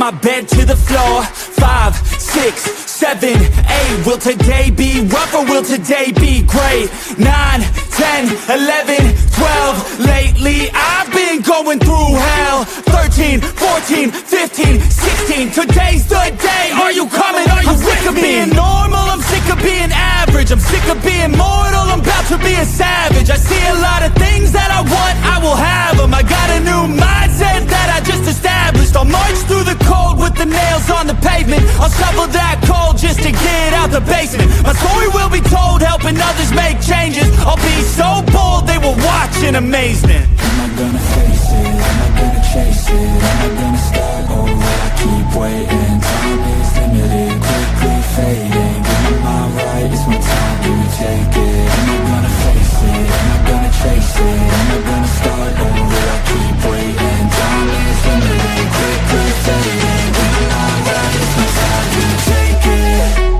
my bed to the floor. 5, 6, 7, 8. Will today be rough or will today be great? 9, 10, 11, 12. Lately I've been going through hell. 13, 14, 15, 16. Today's the day. Are you coming? Are you sick of being normal? I'm sick of being average. I'm sick of being mortal. I'm about to be a savage. I see a lot of things that I want, I will have them. I got a new mindset that I just established. I'll march through the cold with the nails on the pavement. I'll shovel that coal just to get out the basement. My story will be told, helping others make changes. I'll be so bold, they will watch in amazement. Am I gonna face it? Am I gonna chase it? Am I gonna start or will I keep waiting? Time is limited, quickly fading. Get my mind right, it's my time to take it. Am I gonna face it? Am I gonna chase it? Am I gonna start or will I keep waiting? Time is limited, quickly fading. Get my mind right, it's my time to take it.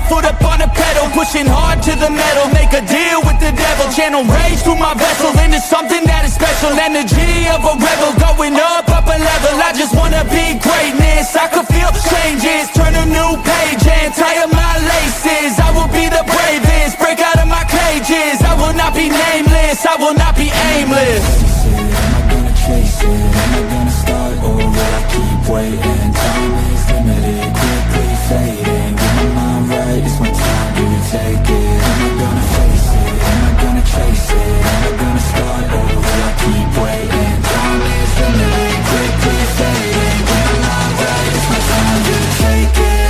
Foot up on the pedal, pushing hard to the metal. Make a deal with the devil. Channel rage through my vessel into something that is special. Energy of a rebel, going up a level. I just wanna be greatness. I could feel changes, turn a new page and tie up my laces. I will be the bravest, break out of my cages. I will not be nameless, I will not be aimless. Am I gonna chase it? Am I gonna start or will I keep waiting? Time is limited, quickly fading. Get my mind right, it's my time to take it. Am I gonna face it? Am I gonna chase it? Am I gonna start or will I keep waiting? Time is limited, quickly fading. Get my mind right, it's my time to take it.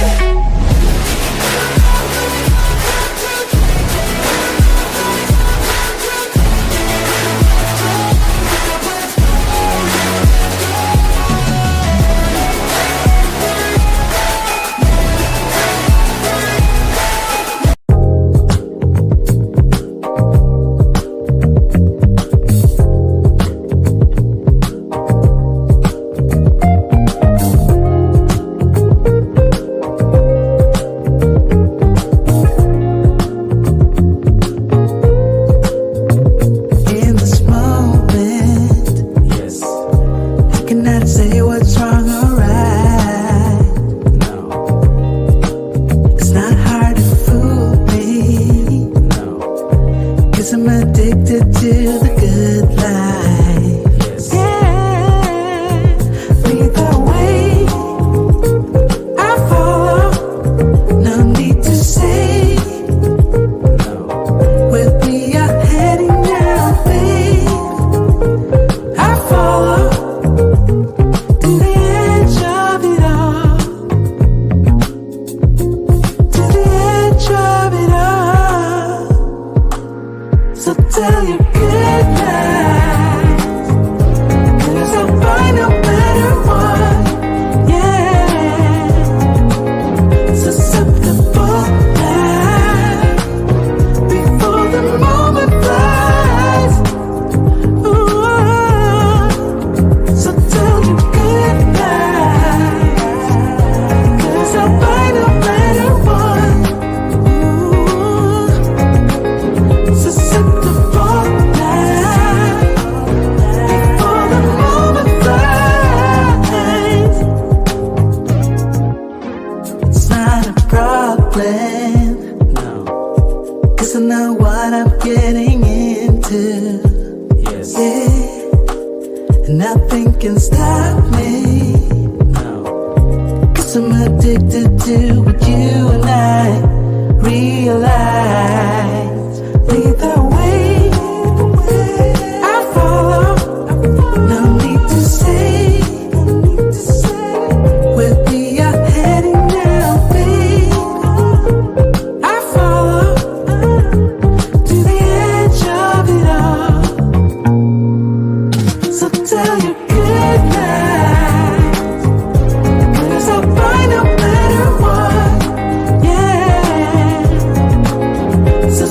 Nothing can stop me, no. 'Cause I'm addicted to what you and I realize. Lead the way, I follow. No need to say where we are heading now, babe. I follow to the edge of it all. So tell your good night, 'cause I'll find no matter what, yeah. So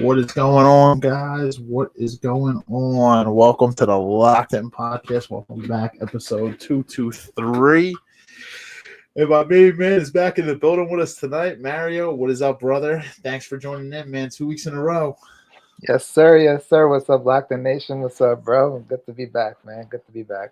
What is going on, guys? What is going on? Welcome to the Locked In Podcast. Welcome back, episode 223. And my main man is back in the building with us tonight. Mario, what is up, brother? Thanks for joining in, man. 2 weeks in a row. Yes, sir. Yes, sir. What's up, Locked In Nation? What's up, bro? Good to be back, man. Good to be back.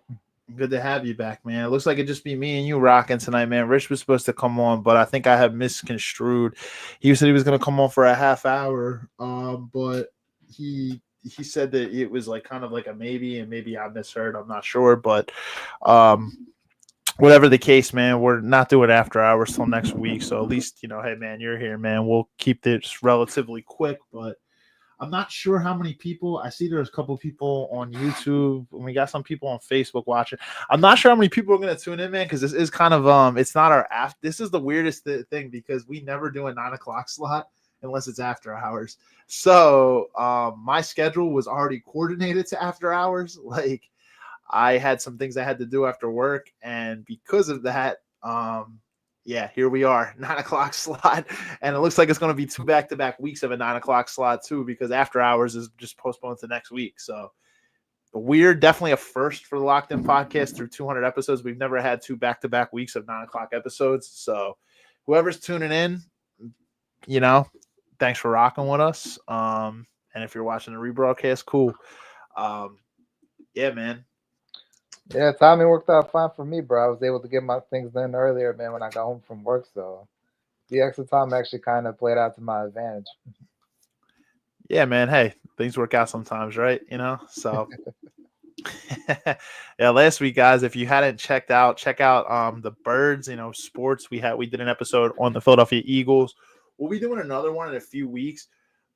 Good to have you back, man. It looks like it just be me and you rocking tonight, man. Rich was supposed to come on, but I think I have misconstrued. He said he was going to come on for a half hour, but he said that it was like kind of like a maybe, and maybe I misheard. I'm not sure, but whatever the case, man, we're not doing after hours till next week. So at least, hey, man, you're here, man. We'll keep this relatively quick, but I'm not sure how many people. I see there's a couple of people on YouTube, and we got some people on Facebook watching. I'm not sure how many people are going to tune in, man, because this is kind of it's not our after. This is the weirdest thing because we never do a 9 o'clock slot unless it's after hours. So my schedule was already coordinated to after hours. Like I had some things I had to do after work, and because of that, yeah, here we are, 9 o'clock slot. And it looks like it's going to be 2 back-to-back weeks of a 9 o'clock slot, too, because after hours is just postponed to next week. So weird, definitely a first for the Locked In Podcast through 200 episodes. We've never had 2 back-to-back weeks of 9 o'clock episodes. So whoever's tuning in, thanks for rocking with us. And if you're watching the rebroadcast, cool. Yeah, man. Yeah, timing worked out fine for me, bro. I was able to get my things done earlier, man, when I got home from work. So the extra time actually kind of played out to my advantage. Yeah, man. Hey, things work out sometimes, right? So yeah, last week, guys, if you hadn't check out the Birds, sports. We did an episode on the Philadelphia Eagles. We'll be doing another one in a few weeks,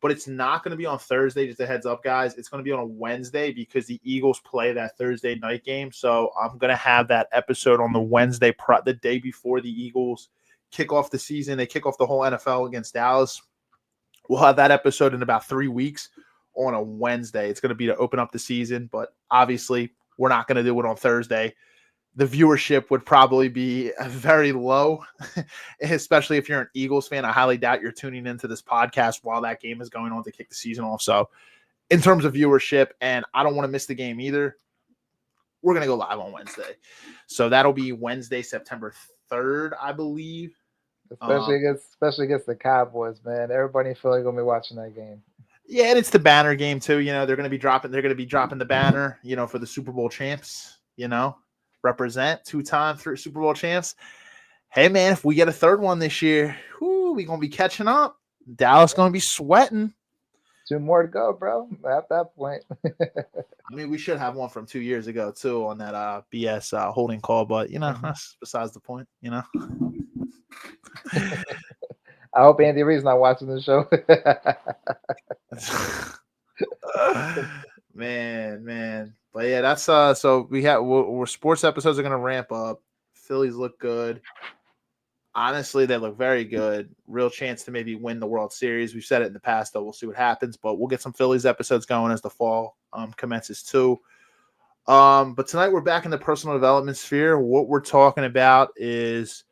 but it's not going to be on Thursday. Just a heads up, guys. It's going to be on a Wednesday because the Eagles play that Thursday night game. So I'm going to have that episode on the Wednesday, the day before the Eagles kick off the season. They kick off the whole NFL against Dallas. We'll have that episode in about 3 weeks on a Wednesday. It's going to be to open up the season, but obviously we're not going to do it on Thursday. The viewership would probably be very low, especially if you're an Eagles fan. I highly doubt you're tuning into this podcast while that game is going on to kick the season off. So in terms of viewership, and I don't want to miss the game either, we're going to go live on Wednesday. So that'll be Wednesday, September 3rd, I believe. Especially against the Cowboys, man. Everybody in Philly going to be watching that game. Yeah, and it's the banner game too. They're going to be dropping the banner, for the Super Bowl champs, represent 2-time Super Bowl champs. Hey, man, if we get a third one this year, we're going to be catching up. Dallas going to be sweating. 2 more to go, bro, at that point. I mean, we should have one from 2 years ago, too, on that BS holding call. But, that's besides the point, I hope Andy Reid's not watching the show. Man. But yeah, that's so we're sports episodes are gonna ramp up. Phillies look good. Honestly, they look very good. Real chance to maybe win the World Series. We've said it in the past, though. We'll see what happens, but we'll get some Phillies episodes going as the fall commences too. But tonight we're back in the personal development sphere. What we're talking about is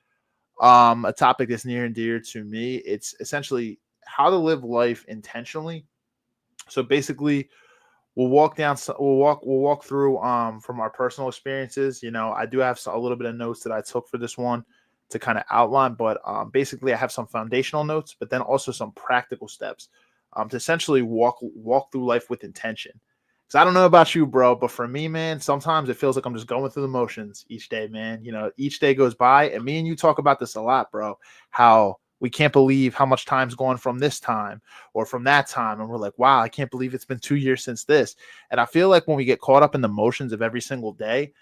a topic that's near and dear to me. It's essentially how to live life intentionally. So basically, we'll walk through from our personal experiences. I do have a little bit of notes that I took for this one to kind of outline, but basically I have some foundational notes, but then also some practical steps to essentially walk through life with intention. Because I don't know about you, bro, but for me, man, sometimes it feels like I'm just going through the motions each day, man. Each day goes by, and me and you talk about this a lot, bro, how we can't believe how much time's gone from this time or from that time. And we're like, wow, I can't believe it's been 2 years since this. And I feel like when we get caught up in the motions of every single day,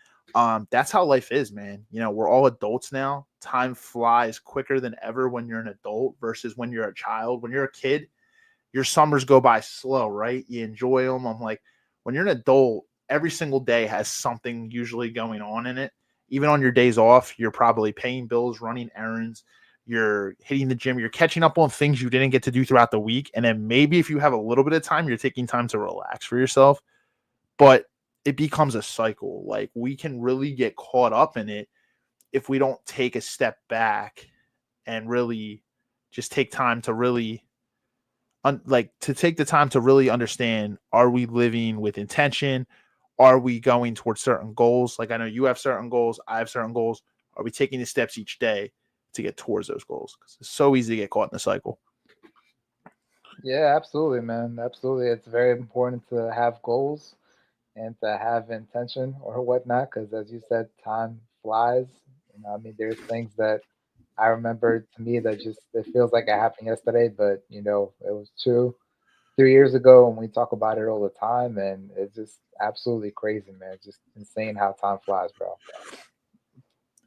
that's how life is, man. We're all adults now. Time flies quicker than ever when you're an adult versus when you're a child. When you're a kid, your summers go by slow, right? You enjoy them. I'm like, when you're an adult, every single day has something usually going on in it. Even on your days off, you're probably paying bills, running errands, you're hitting the gym, you're catching up on things you didn't get to do throughout the week. And then maybe if you have a little bit of time, you're taking time to relax for yourself. But it becomes a cycle. Like, we can really get caught up in it if we don't take a step back and really just take time to really like to take the time to really understand, are we living with intention? Are we going towards certain goals? Like I know you have certain goals, I have certain goals. Are we taking the steps each day to get towards those goals? Because it's so easy to get caught in the cycle. Yeah, absolutely, man. Absolutely. It's very important to have goals and to have intention or whatnot, because as you said, time flies. I mean, there's things that I remember to me that just it feels like it happened yesterday, but it was 2, 3 years ago, and we talk about it all the time, and it's just absolutely crazy, man. It's just insane how time flies, bro.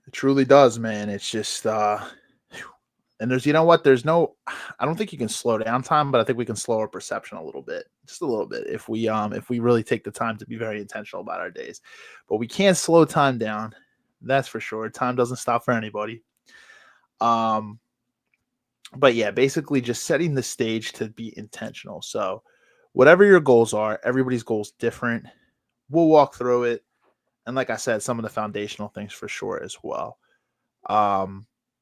It truly does, man. It's just and there's there's no, I don't think you can slow down time, but I think we can slow our perception a little bit, just a little bit, if we really take the time to be very intentional about our days. But we can't slow time down, that's for sure. Time doesn't stop for anybody. But yeah, basically just setting the stage to be intentional. So whatever your goals are, everybody's goals different. We'll walk through it, and like I said, some of the foundational things for sure as well.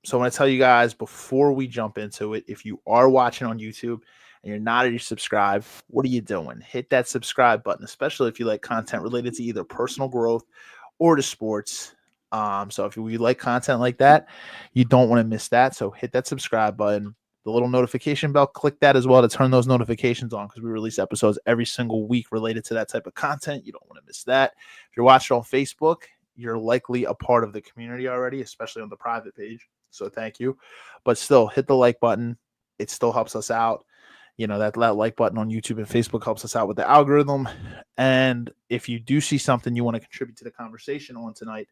So I want to tell you guys before we jump into it, if you are watching on YouTube and you're not already subscribed, what are you doing? Hit that subscribe button, especially if you like content related to either personal growth or to sports. So if you like content like that, you don't want to miss that. So hit that subscribe button, the little notification bell, click that as well to turn those notifications on, because we release episodes every single week related to that type of content. You don't want to miss that. If you're watching on Facebook, you're likely a part of the community already, especially on the private page. So thank you. But still, hit the like button. It still helps us out. That like button on YouTube and Facebook helps us out with the algorithm. And if you do see something you want to contribute to the conversation on tonight,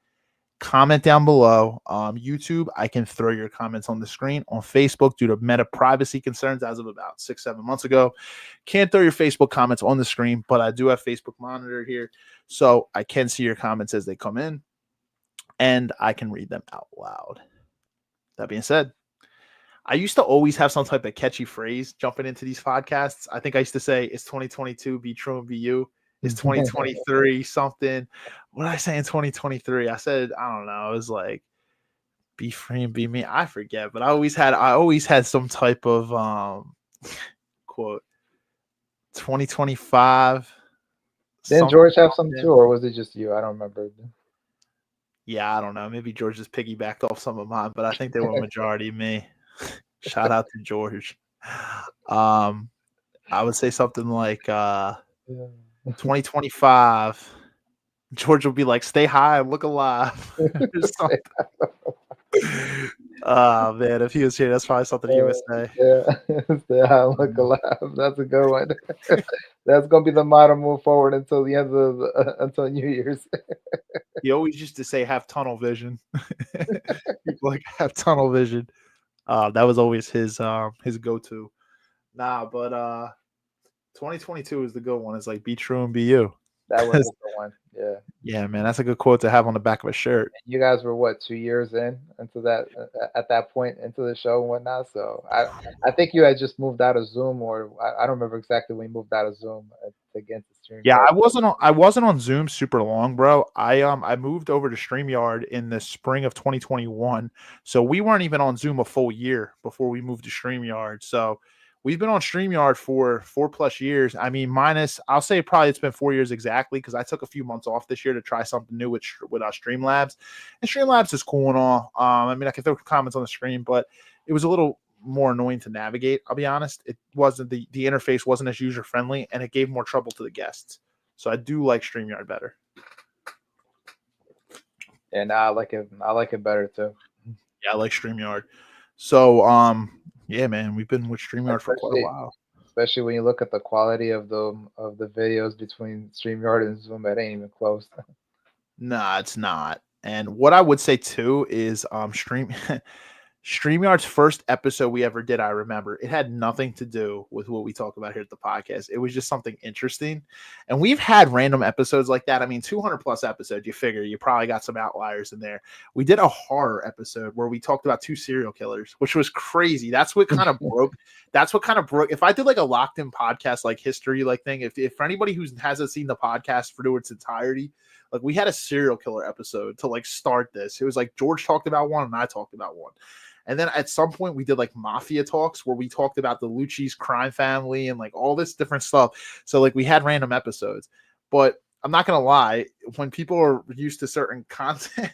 comment down below. YouTube, I can throw your comments on the screen. On Facebook, due to meta privacy concerns as of about 6-7 months ago, can't throw your Facebook comments on the screen, but I do have Facebook Monitor here, so I can see your comments as they come in, and I can read them out loud. That being said, I used to always have some type of catchy phrase jumping into these podcasts. I think I used to say, it's 2022, be true and be you. It's 2023 something. What did I say in 2023? I said, I don't know. It was like, be free and be me. I forget, but I always had some type of quote. 2025. Didn't George have some too, or was it just you? I don't remember. Yeah, I don't know. Maybe George just piggybacked off some of mine, but I think they were majority me. Shout out to George. I would say something like 2025. George will be like, stay high, look alive. Oh man, if he was here, that's probably something he would say. Yeah, stay high, look alive. That's a good one. That's gonna be the motto move forward until the end of until New Year's. He always used to say, have tunnel vision. People like have tunnel vision. That was always his go-to. But 2022 is the good one. It's like, be true and be you. That was a good one. Yeah. Yeah, man, that's a good quote to have on the back of a shirt. And you guys were what, 2 years into that at that point into the show and whatnot. So I think you had just moved out of Zoom, or I don't remember exactly when you moved out of Zoom to get into stream. Yeah, I wasn't on Zoom super long, bro. I moved over to StreamYard in the spring of 2021. So we weren't even on Zoom a full year before we moved to StreamYard. So we've been on StreamYard for 4+ years. I mean, I'll say probably it's been 4 years exactly, because I took a few months off this year to try something new with Streamlabs. And Streamlabs is cool and all. I mean, I can throw comments on the screen, but it was a little more annoying to navigate. I'll be honest. It wasn't the interface wasn't as user friendly, and it gave more trouble to the guests. So I do like StreamYard better. And I like it better too. Yeah, I like StreamYard. So yeah, man, we've been with StreamYard for quite a while. Especially when you look at the quality of the videos between StreamYard and Zoom, it ain't even close. Nah, it's not. And what I would say too is StreamYard's first episode we ever did, I remember, it had nothing to do with what we talk about here at the podcast. It was just something interesting. And we've had random episodes like that. I mean, 200+ episodes, you figure you probably got some outliers in there. We did a horror episode where we talked about 2 serial killers, which was crazy. That's what kind of broke. If I did like a locked in podcast, like history, like thing, if for anybody who hasn't seen the podcast for its entirety, Like we had a serial killer episode to like start this. It was like George talked about one and I talked about one. And then at some point we did like mafia talks where we talked about the Lucci's crime family and like all this different stuff. So like we had random episodes, but I'm not going to lie. When people are used to certain content,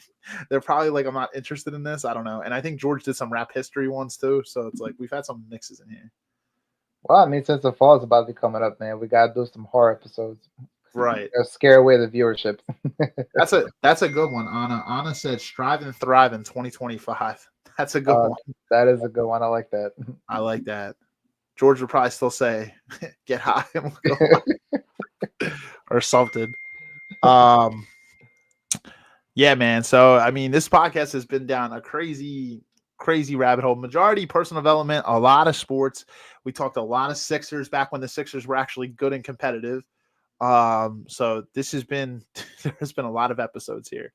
they're probably like, I'm not interested in this. I don't know. And I think George did some rap history ones too. So it's like, we've had some mixes in here. Well, I mean, since the fall is about to be coming up, man, we got to do some horror episodes. Right. Scare away the viewership. That's a good one. Anna said strive and thrive in 2025. That's a good one. That is a good one. I like that. I like that. George would probably still say, get high or something. Yeah, man. So, I mean, this podcast has been down a crazy rabbit hole. Majority personal development, a lot of sports. We talked a lot of Sixers back when the Sixers were actually good and competitive. So this has been, there's been a lot of episodes here.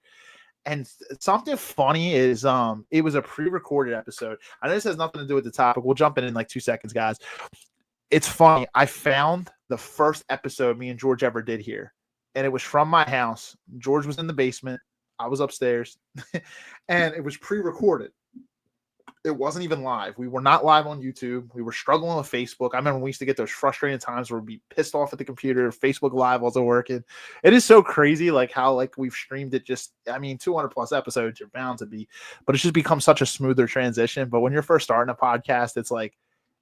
And something funny is, it was a pre-recorded episode. I know this has nothing to do with the topic. We'll jump in like 2 seconds, guys. It's funny. I found the first episode me and George ever did here, and it was from my house. George was in the basement. I was upstairs, and it was pre-recorded. It wasn't even live. We were not live on YouTube. We were struggling with Facebook. I remember we used to get those frustrating times where we'd be pissed off at the computer. Facebook Live wasn't working. It is so crazy, like how like we've streamed it. Just, I mean, 200 plus episodes, you're bound to be, but it's just become such a smoother transition. But when you're first starting a podcast, it's like,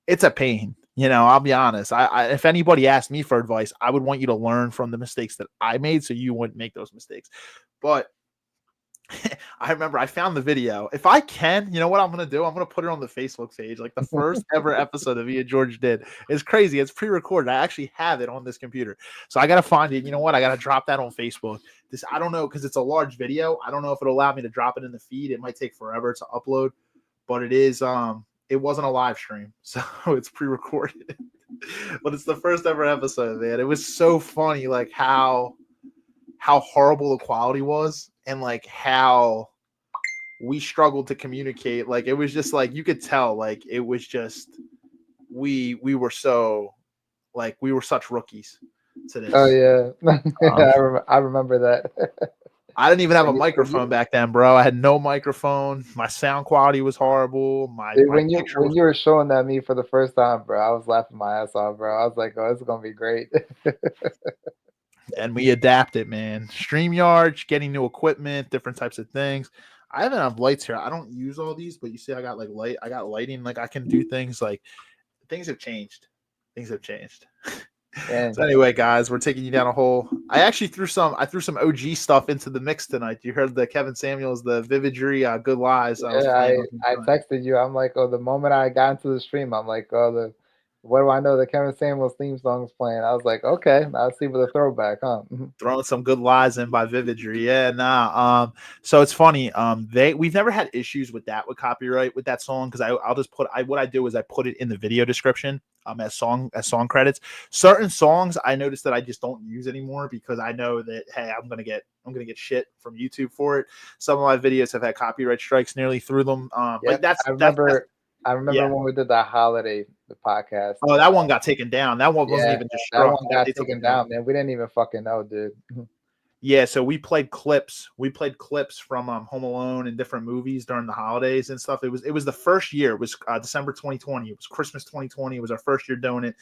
it's a pain. You know, I'll be honest. I if anybody asked me for advice, I would want you to learn from the mistakes that I made so you wouldn't make those mistakes. But I remember I found the video. If I can, you know what I'm going to do? I'm going to put it on the Facebook page. Like the first ever episode that me and George did. It's crazy. It's pre-recorded. I actually have it on this computer. So I got to find it. You know what? I got to drop that on Facebook. This, I don't know, because it's a large video. I don't know if it'll allow me to drop it in the feed. It might take forever to upload, but it is, it wasn't a live stream. So it's pre-recorded, but it's the first ever episode, man. It was so funny. Like how horrible the quality was. And like how we struggled to communicate. Like it was just like you could tell, like it was just we were so like we were such rookies to this. Oh yeah, I remember that. I didn't even have a microphone back then, bro. I had no microphone. My sound quality was horrible. When you were showing that me for the first time, bro, I was laughing my ass off, bro. I was like, "Oh, this is gonna be great." And we adapted, man. StreamYard, getting new equipment, different types of things. I even have lights here. I don't use all these, but you see I got like light. I got lighting. Like I can do things like things have changed. Things have changed. So anyway, guys, we're taking you down a hole. I actually threw some OG stuff into the mix tonight. You heard the Kevin Samuels, the Vividry, Good Lies. I texted you. I'm like, oh, the moment I got into the stream, I'm like, oh, what do I know? The Kevin Samuels theme song is playing. I was like, okay, I'll see with a throwback, huh? Throwing some Good Lies in by Vividry. Yeah, nah. So it's funny. We've never had issues with that with copyright with that song because I'll just put what I do is I put it in the video description as song credits. Certain songs I noticed that I just don't use anymore because I know that hey, I'm gonna get shit from YouTube for it. Some of my videos have had copyright strikes nearly through them. But I remember when we did the holiday podcast. Oh, that one got taken down. That one wasn't even just struck. That one got taken down, man. We didn't even fucking know, dude. Yeah, so we played clips. We played clips from Home Alone and different movies during the holidays and stuff. It was the first year. It was December 2020. It was Christmas 2020. It was our first year doing it.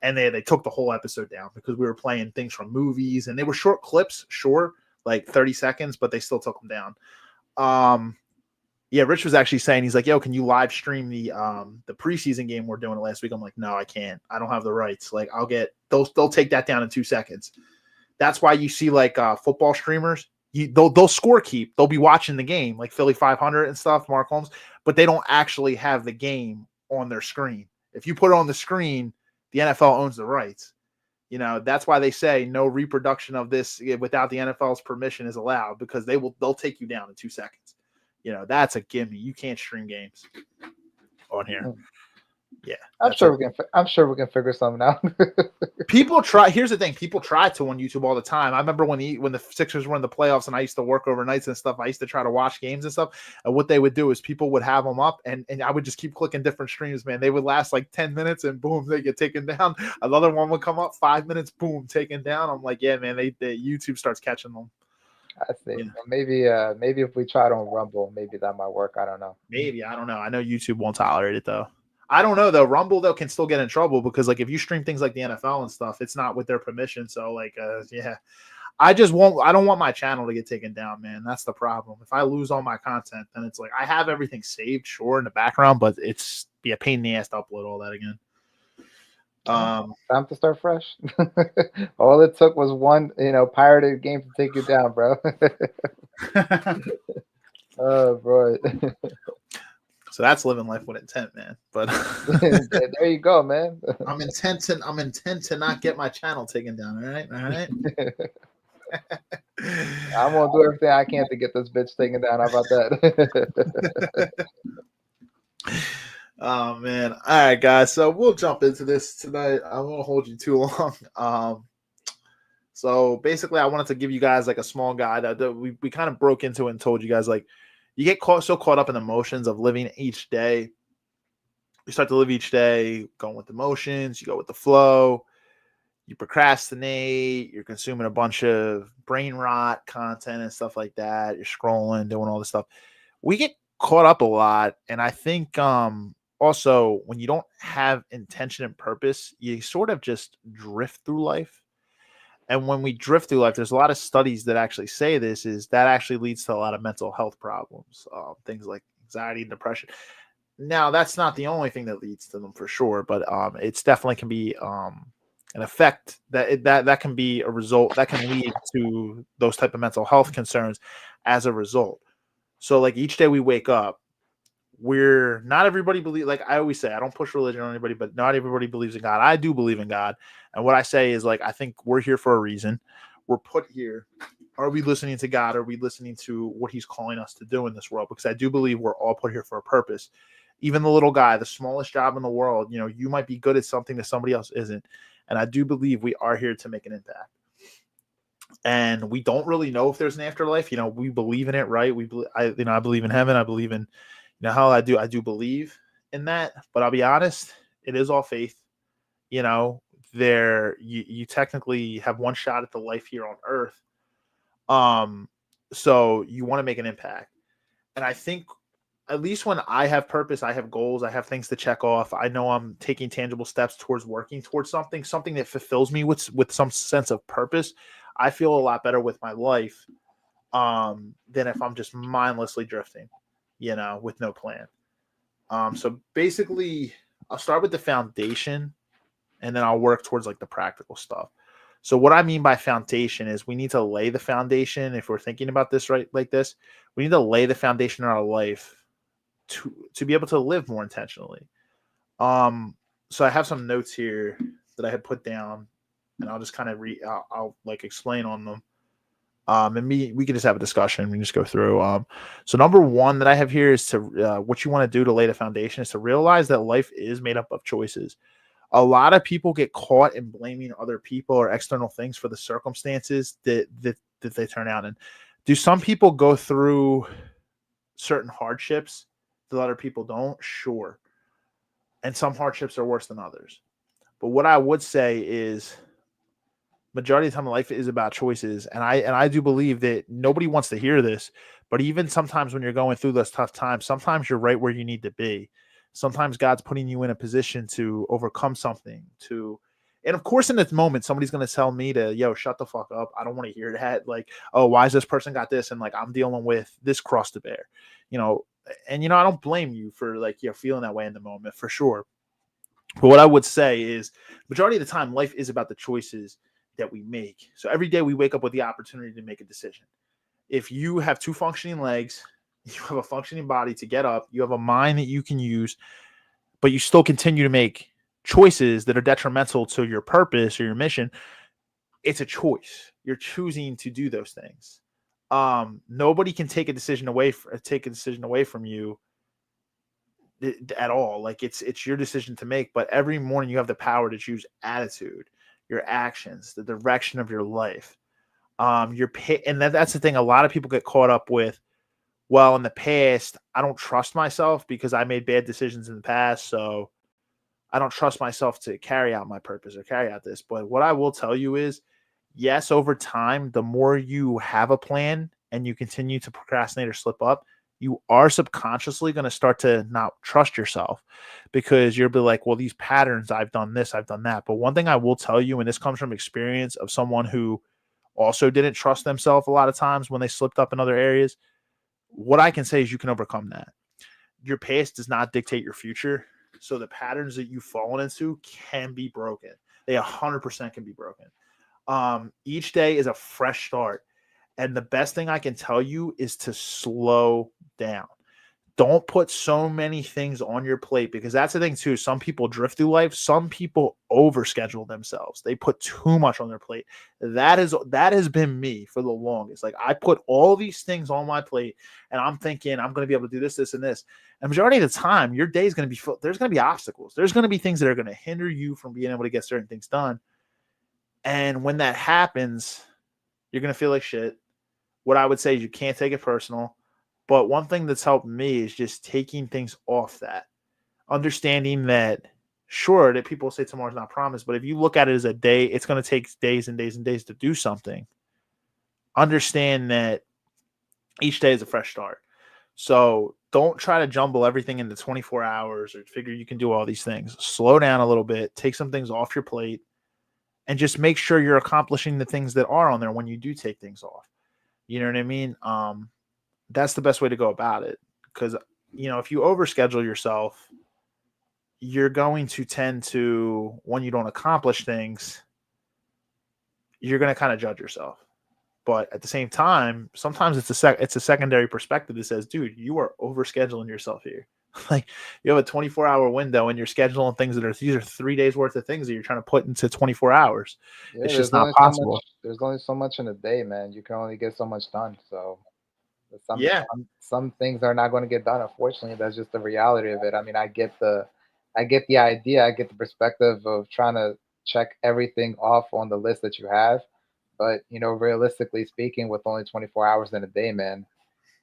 And they took the whole episode down because we were playing things from movies. And they were short clips, sure, like 30 seconds, but they still took them down. Yeah, Rich was actually saying, he's like, yo, can you live stream the preseason game we're doing last week? I'm like, no, I can't. I don't have the rights. Like, they'll take that down in 2 seconds. That's why you see like football streamers, they'll score keep. They'll be watching the game, like Philly 500 and stuff, Mark Holmes, but they don't actually have the game on their screen. If you put it on the screen, the NFL owns the rights. You know, that's why they say no reproduction of this without the NFL's permission is allowed because they'll take you down in 2 seconds. You know, that's a gimme. You can't stream games on here. Yeah, I'm sure we can figure something out. People try. Here's the thing: people try to on YouTube all the time. I remember when the Sixers were in the playoffs, and I used to work overnights and stuff. I used to try to watch games and stuff. And what they would do is people would have them up, and I would just keep clicking different streams. Man, they would last like 10 minutes, and boom, they get taken down. Another one would come up, 5 minutes, boom, taken down. I'm like, yeah, man, the YouTube starts catching them. I see. Yeah. Well, maybe if we try it on Rumble, maybe that might work. I don't know. Maybe, I don't know. I know YouTube won't tolerate it though. I don't know though. Rumble though can still get in trouble because like if you stream things like the NFL and stuff, it's not with their permission. So like, yeah, I just won't. I don't want my channel to get taken down, man. That's the problem. If I lose all my content, then it's like I have everything saved, sure, in the background, but it's be a pain in the ass to upload all that again. Time to start fresh. All it took was one, pirated game to take you down, bro. Oh, bro. So that's living life with intent, man. But There you go, man. I'm intent to not get my channel taken down. All right. I'm gonna do everything I can to get this bitch taken down. How about that? Oh man. All right, guys. So we'll jump into this tonight. I won't hold you too long. So basically I wanted to give you guys like a small guide that we kind of broke into and told you guys like you get so caught up in the emotions of living each day. You start to live each day going with the emotions, you go with the flow, you procrastinate, you're consuming a bunch of brain rot content and stuff like that. You're scrolling, doing all this stuff. We get caught up a lot. And I think also when you don't have intention and purpose, you sort of just drift through life. And when we drift through life, there's a lot of studies that actually say this is that actually leads to a lot of mental health problems, things like anxiety and depression. Now, that's not the only thing that leads to them for sure, but it's definitely can be an effect that can be a result that can lead to those type of mental health concerns as a result. So like each day we wake up, we're not everybody believe, like I always say, I don't push religion on anybody, but not everybody believes in God. I do believe in God. And what I say is like, I think we're here for a reason. We're put here. Are we listening to God? Are we listening to what he's calling us to do in this world? Because I do believe we're all put here for a purpose. Even the little guy, the smallest job in the world, you might be good at something that somebody else isn't. And I do believe we are here to make an impact. And we don't really know if there's an afterlife. We believe in it, right? I believe in heaven. I believe in hell. I do believe in that. But I'll be honest, it is all faith. You technically have one shot at the life here on earth. So you want to make an impact. And I think at least when I have purpose, I have goals, I have things to check off. I know I'm taking tangible steps towards working towards something that fulfills me with some sense of purpose. I feel a lot better with my life than if I'm just mindlessly drifting, with no plan. So basically I'll start with the foundation and then I'll work towards like the practical stuff. So what I mean by foundation is we need to lay the foundation. If we're thinking about this right, like this, we need to lay the foundation in our life to be able to live more intentionally. So I have some notes here that I had put down and I'll just kind of I'll like explain on them. And we can just have a discussion. We can just go through. So number one that I have here is to what you want to do to lay the foundation is to realize that life is made up of choices. A lot of people get caught in blaming other people or external things for the circumstances that they turn out in. Do some people go through certain hardships that other people don't? Sure. And some hardships are worse than others. But what I would say is majority of the time life is about choices. And I do believe that nobody wants to hear this, but even sometimes when you're going through those tough times, sometimes you're right where you need to be. Sometimes God's putting you in a position to overcome something and of course in this moment, somebody's going to tell me to, shut the fuck up. I don't want to hear that. Like, oh, why is this person got this? And like, I'm dealing with this cross to bear, and, I don't blame you for like, feeling that way in the moment for sure. But what I would say is majority of the time, life is about the choices that we make. So every day we wake up with the opportunity to make a decision. If you have two functioning legs, you have a functioning body to get up, you have a mind that you can use, but you still continue to make choices that are detrimental to your purpose or your mission, it's a choice. You're choosing to do those things. Nobody can take a decision away from you at all. Like it's your decision to make, but every morning you have the power to choose attitude, your actions, the direction of your life. And that's the thing. A lot of people get caught up with, well, in the past, I don't trust myself because I made bad decisions in the past. So I don't trust myself to carry out my purpose or carry out this. But what I will tell you is yes, over time, the more you have a plan and you continue to procrastinate or slip up, you are subconsciously going to start to not trust yourself, because you'll be like, well, these patterns, I've done this, I've done that. But one thing I will tell you, and this comes from experience of someone who also didn't trust themselves a lot of times when they slipped up in other areas, what I can say is you can overcome that. Your past does not dictate your future. So the patterns that you've fallen into can be broken. They 100% can be broken. Each day is a fresh start. And the best thing I can tell you is to slow down. Don't put so many things on your plate, because that's the thing too. Some people drift through life. Some people overschedule themselves. They put too much on their plate. That has been me for the longest. Like, I put all these things on my plate and I'm thinking I'm going to be able to do this, this, and this. And majority of the time, your day is going to be full. There's going to be obstacles. There's going to be things that are going to hinder you from being able to get certain things done. And when that happens, you're going to feel like shit. What I would say is you can't take it personal. But one thing that's helped me is just taking things off that. Understanding that, sure, that people say tomorrow's not promised, but if you look at it as a day, it's going to take days and days and days to do something. Understand that each day is a fresh start. So don't try to jumble everything into 24 hours or figure you can do all these things. Slow down a little bit, take some things off your plate, and just make sure you're accomplishing the things that are on there when you do take things off. You know what I mean? That's the best way to go about it. Because, if you overschedule yourself, you're going to tend to, when you don't accomplish things, you're going to kind of judge yourself. But at the same time, sometimes it's a secondary perspective that says, dude, you are overscheduling yourself here. Like, you have a 24-hour window and you're scheduling things these are 3 days worth of things that you're trying to put into 24 hours. Yeah, It's just not possible. There's only so much in a day, man. You can only get so much done. So some Yeah. some things are not going to get done. Unfortunately, that's just the reality of it. I mean, I get the idea, I get the perspective of trying to check everything off on the list that you have. But realistically speaking, with only 24 hours in a day, man,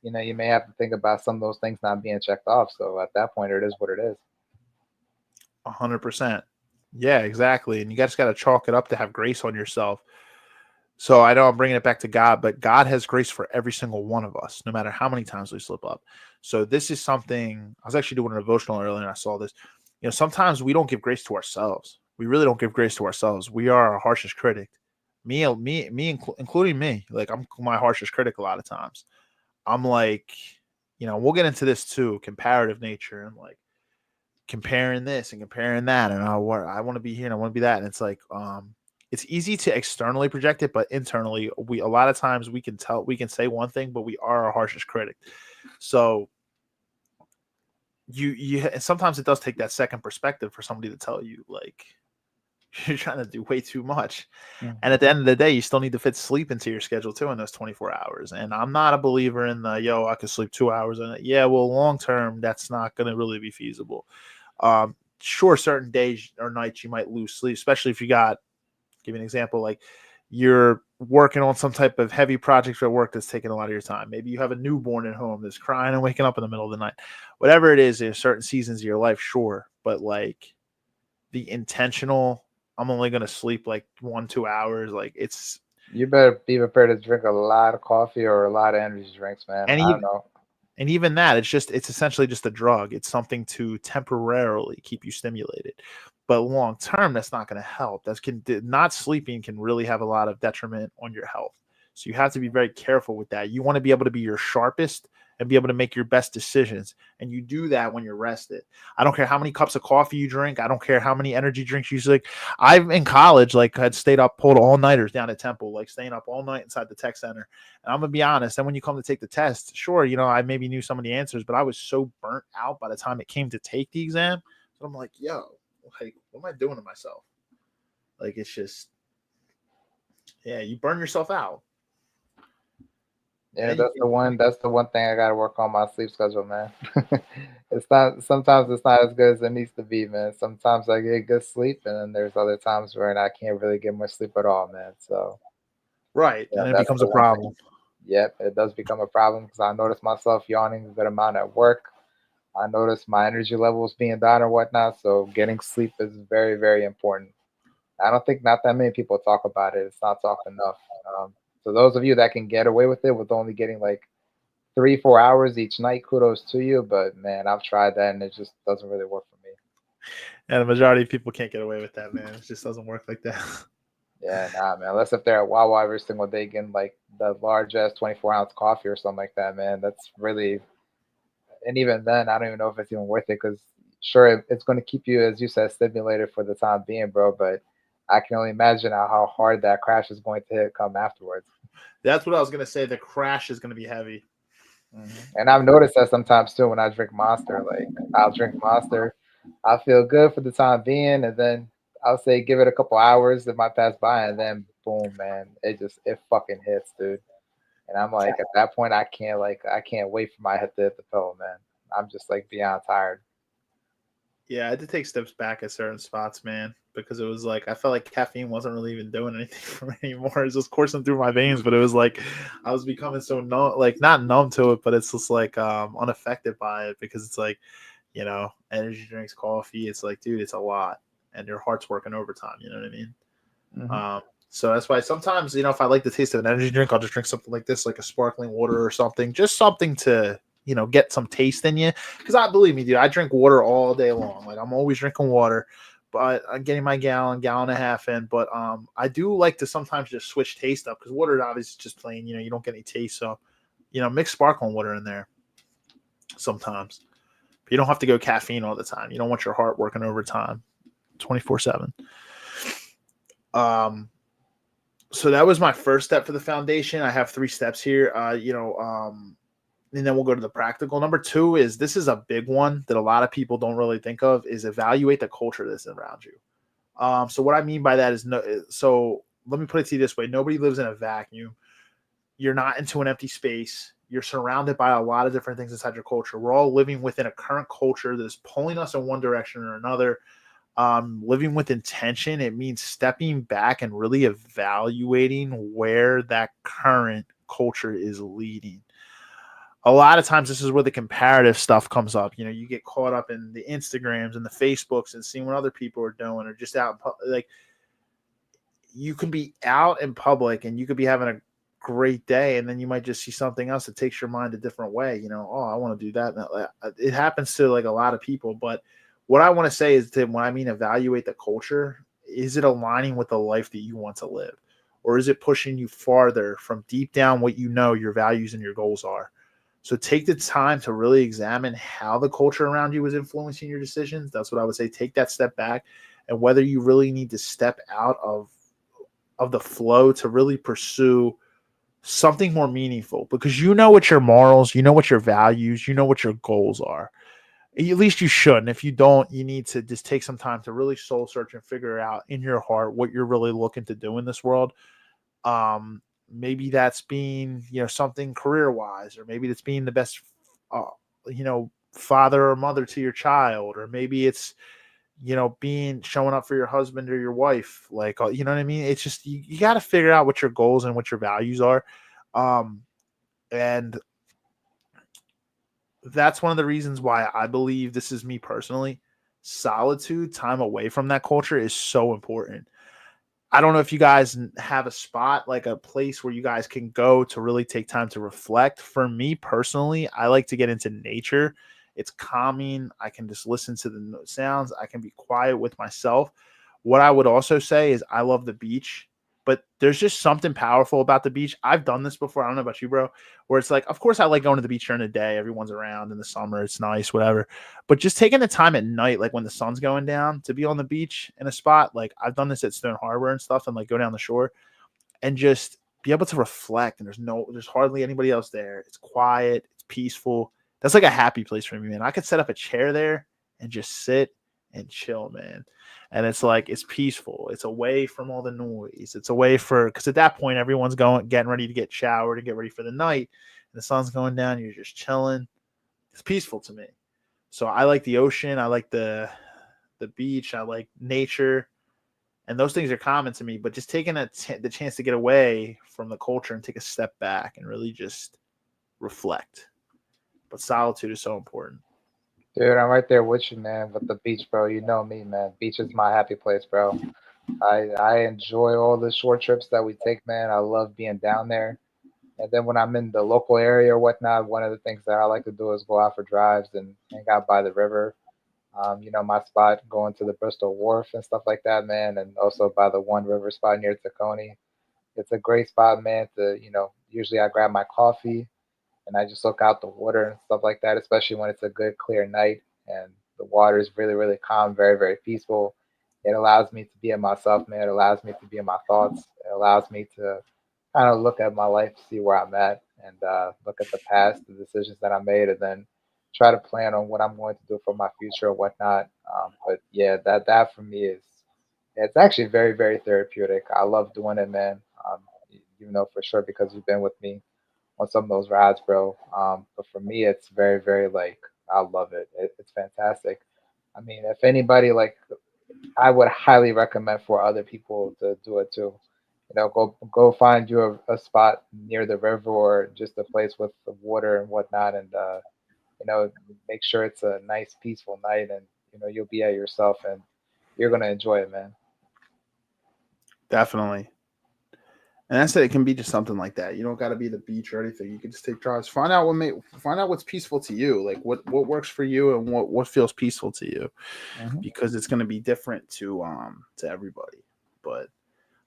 you may have to think about some of those things not being checked off. So at that point, it is what it is. 100%. Yeah, exactly. And you just got to chalk it up to have grace on yourself. So I know I'm bringing it back to God, but God has grace for every single one of us, no matter how many times we slip up. So this is something, I was actually doing a devotional earlier and I saw this. Sometimes we don't give grace to ourselves. We really don't give grace to ourselves. We are our harshest critic. Including me. Like, I'm my harshest critic a lot of times. I'm like, we'll get into this too, comparative nature, and like comparing this and comparing that. And I want to be here and I want to be that. And it's like, it's easy to externally project it, but internally, a lot of times we can say one thing, but we are our harshest critic. So and sometimes it does take that second perspective for somebody to tell you, like, you're trying to do way too much. Mhm. And at the end of the day, you still need to fit sleep into your schedule too in those 24 hours. And I'm not a believer in I could sleep 2 hours in it. Yeah, well, long term, that's not going to really be feasible. Sure, certain days or nights you might lose sleep, especially if give you an example, like you're working on some type of heavy project at work that's taking a lot of your time. Maybe you have a newborn at home that's crying and waking up in the middle of the night. Whatever it is, there's certain seasons of your life, sure. But like the intentional, I'm only going to sleep like 1-2 hours. Like, it's. You better be prepared to drink a lot of coffee or a lot of energy drinks, man. I don't know. And even that, it's essentially just a drug. It's something to temporarily keep you stimulated. But long term, that's not going to help. Not sleeping can really have a lot of detriment on your health. So you have to be very careful with that. You want to be able to be your sharpest and be able to make your best decisions. And you do that when you're rested. I don't care how many cups of coffee you drink. I don't care how many energy drinks you drink. I've in college, like, had stayed up, pulled all-nighters down at Temple, like staying up all night inside the tech center. And I'm going to be honest, then when you come to take the test, sure, I maybe knew some of the answers, but I was so burnt out by the time it came to take the exam. So I'm like, yo, like, what am I doing to myself? Like, it's just, yeah, you burn yourself out. Yeah, that's the one thing I gotta work on my sleep schedule, man. Sometimes it's not as good as it needs to be, man. Sometimes I get good sleep, and then there's other times where I can't really get much sleep at all, man. So right, yeah, and it becomes a problem. Yep, it does become a problem because I notice myself yawning a good amount at work. I notice my energy levels being down or whatnot. So getting sleep is very, very important. I don't think not that many people talk about it. It's not talked enough. So those of you that can get away with it with only getting like 3-4 hours each night, kudos to you. But man, I've tried that and it just doesn't really work for me. And the majority of people can't get away with that, man. It just doesn't work like that. Yeah, nah, man. Unless if they're at Wawa every single day getting like the large ass 24-ounce coffee or something like that, man. That's really, and even then, I don't even know if it's even worth it because sure, it's going to keep you, as you said, stimulated for the time being, bro. But I can only imagine how hard that crash is going to come afterwards. That's what I was gonna say. The crash is gonna be heavy. And I've noticed that sometimes too when I drink Monster. Like I'll drink Monster, I feel good for the time being, and then I'll say give it a couple hours, it might pass by, and then boom, man, it fucking hits, dude. And I'm like, at that point, I can't wait for my head to hit the pillow, man. I'm just like beyond tired. Yeah, I had to take steps back at certain spots, man, because it was like I felt like caffeine wasn't really even doing anything for me anymore. It was just coursing through my veins, but it was like I was becoming so numb, like not numb to it, but it's just like unaffected by it because it's like, energy drinks, coffee. It's like, dude, it's a lot, and your heart's working overtime. You know what I mean? So that's why sometimes, if I like the taste of an energy drink, I'll just drink something like this, like a sparkling water or something, just something to get some taste in you. Because I believe me, dude, I drink water all day long. Like I'm always drinking water, but I'm getting my gallon and a half in. But I do like to sometimes just switch taste up because water obviously is just plain. You don't get any taste. So, mix sparkling water in there sometimes. But you don't have to go caffeine all the time. You don't want your heart working overtime 24/7. So that was my first step for the foundation. I have 3 steps here. And then we'll go to the practical. Number 2 is this is a big one that a lot of people don't really think of is evaluate the culture that's around you. So what I mean by that is so let me put it to you this way. Nobody lives in a vacuum. You're not into an empty space. You're surrounded by a lot of different things inside your culture. We're all living within a current culture that is pulling us in one direction or another. Living with intention, it means stepping back and really evaluating where that current culture is leading. A lot of times this is where the comparative stuff comes up. You get caught up in the Instagrams and the Facebooks and seeing what other people are doing or just out like you can be out in public and you could be having a great day and then you might just see something else that takes your mind a different way. Oh, I want to do that. It happens to like a lot of people, but what I want to say is that when I mean evaluate the culture, is it aligning with the life that you want to live? Or is it pushing you farther from deep down what your values and your goals are? So take the time to really examine how the culture around you is influencing your decisions. That's what I would say. Take that step back and whether you really need to step out of the flow to really pursue something more meaningful because what your morals, what your values, what your goals are. At least you should. And if you don't, you need to just take some time to really soul search and figure out in your heart what you're really looking to do in this world. Maybe that's being, something career wise, or maybe it's being the best, father or mother to your child, or maybe it's, being showing up for your husband or your wife. Like, you know what I mean? It's just, you got to figure out what your goals and what your values are. And that's one of the reasons why I believe this is me personally. Solitude, time away from that culture is so important. I don't know if you guys have a spot, like a place where you guys can go to really take time to reflect. For me personally, I like to get into nature. It's calming. I can just listen to the sounds. I can be quiet with myself. What I would also say is I love the beach, but there's just something powerful about the beach. I've done this before. I don't know about you, bro, where it's like, of course I like going to the beach during the day. Everyone's around in the summer. It's nice, whatever. But just taking the time at night, like when the sun's going down, to be on the beach in a spot, like I've done this at Stone Harbor and stuff, and like go down the shore and just be able to reflect. And there's hardly anybody else there. It's quiet. It's peaceful. That's like a happy place for me, man. I could set up a chair there and just sit and chill, man. And it's like, it's peaceful. It's away from all the noise. It's away because at that point, everyone's getting ready to get showered and get ready for the night. And the sun's going down. You're just chilling. It's peaceful to me. So I like the ocean. I like the beach. I like nature. And those things are common to me. But just taking the chance to get away from the culture and take a step back and really just reflect. But solitude is so important. Dude, I'm right there with you, man. With the beach, bro. You know me, man. Beach is my happy place, bro. I enjoy all the short trips that we take, man. I love being down there. And then when I'm in the local area or whatnot, one of the things that I like to do is go out for drives and hang out by the river. My spot going to the Bristol Wharf and stuff like that, man, and also by the One River spot near Tacony. It's a great spot, man. Usually I grab my coffee and I just look out the water and stuff like that, especially when it's a good clear night and the water is really, really calm, very, very peaceful. It allows me to be in myself, man. It allows me to be in my thoughts. It allows me to kind of look at my life, see where I'm at, and look at the past, the decisions that I made, and then try to plan on what I'm going to do for my future or whatnot. But yeah, that for me is it's actually very, very therapeutic. I love doing it, man. You know for sure because you've been with me on some of those rides, bro. But for me, it's very, very like I love it. It's fantastic. I mean, if anybody like, I would highly recommend for other people to do it too. Go find you a spot near the river or just a place with the water and whatnot, and you know, make sure it's a nice, peaceful night, and you'll be at yourself, and you're gonna enjoy it, man. Definitely. And I said it can be just something like that. You don't got to be the beach or anything. You can just take drives. Find out what's peaceful to you, like what works for you and what feels peaceful to you, Hmm. because it's going to be different to everybody. But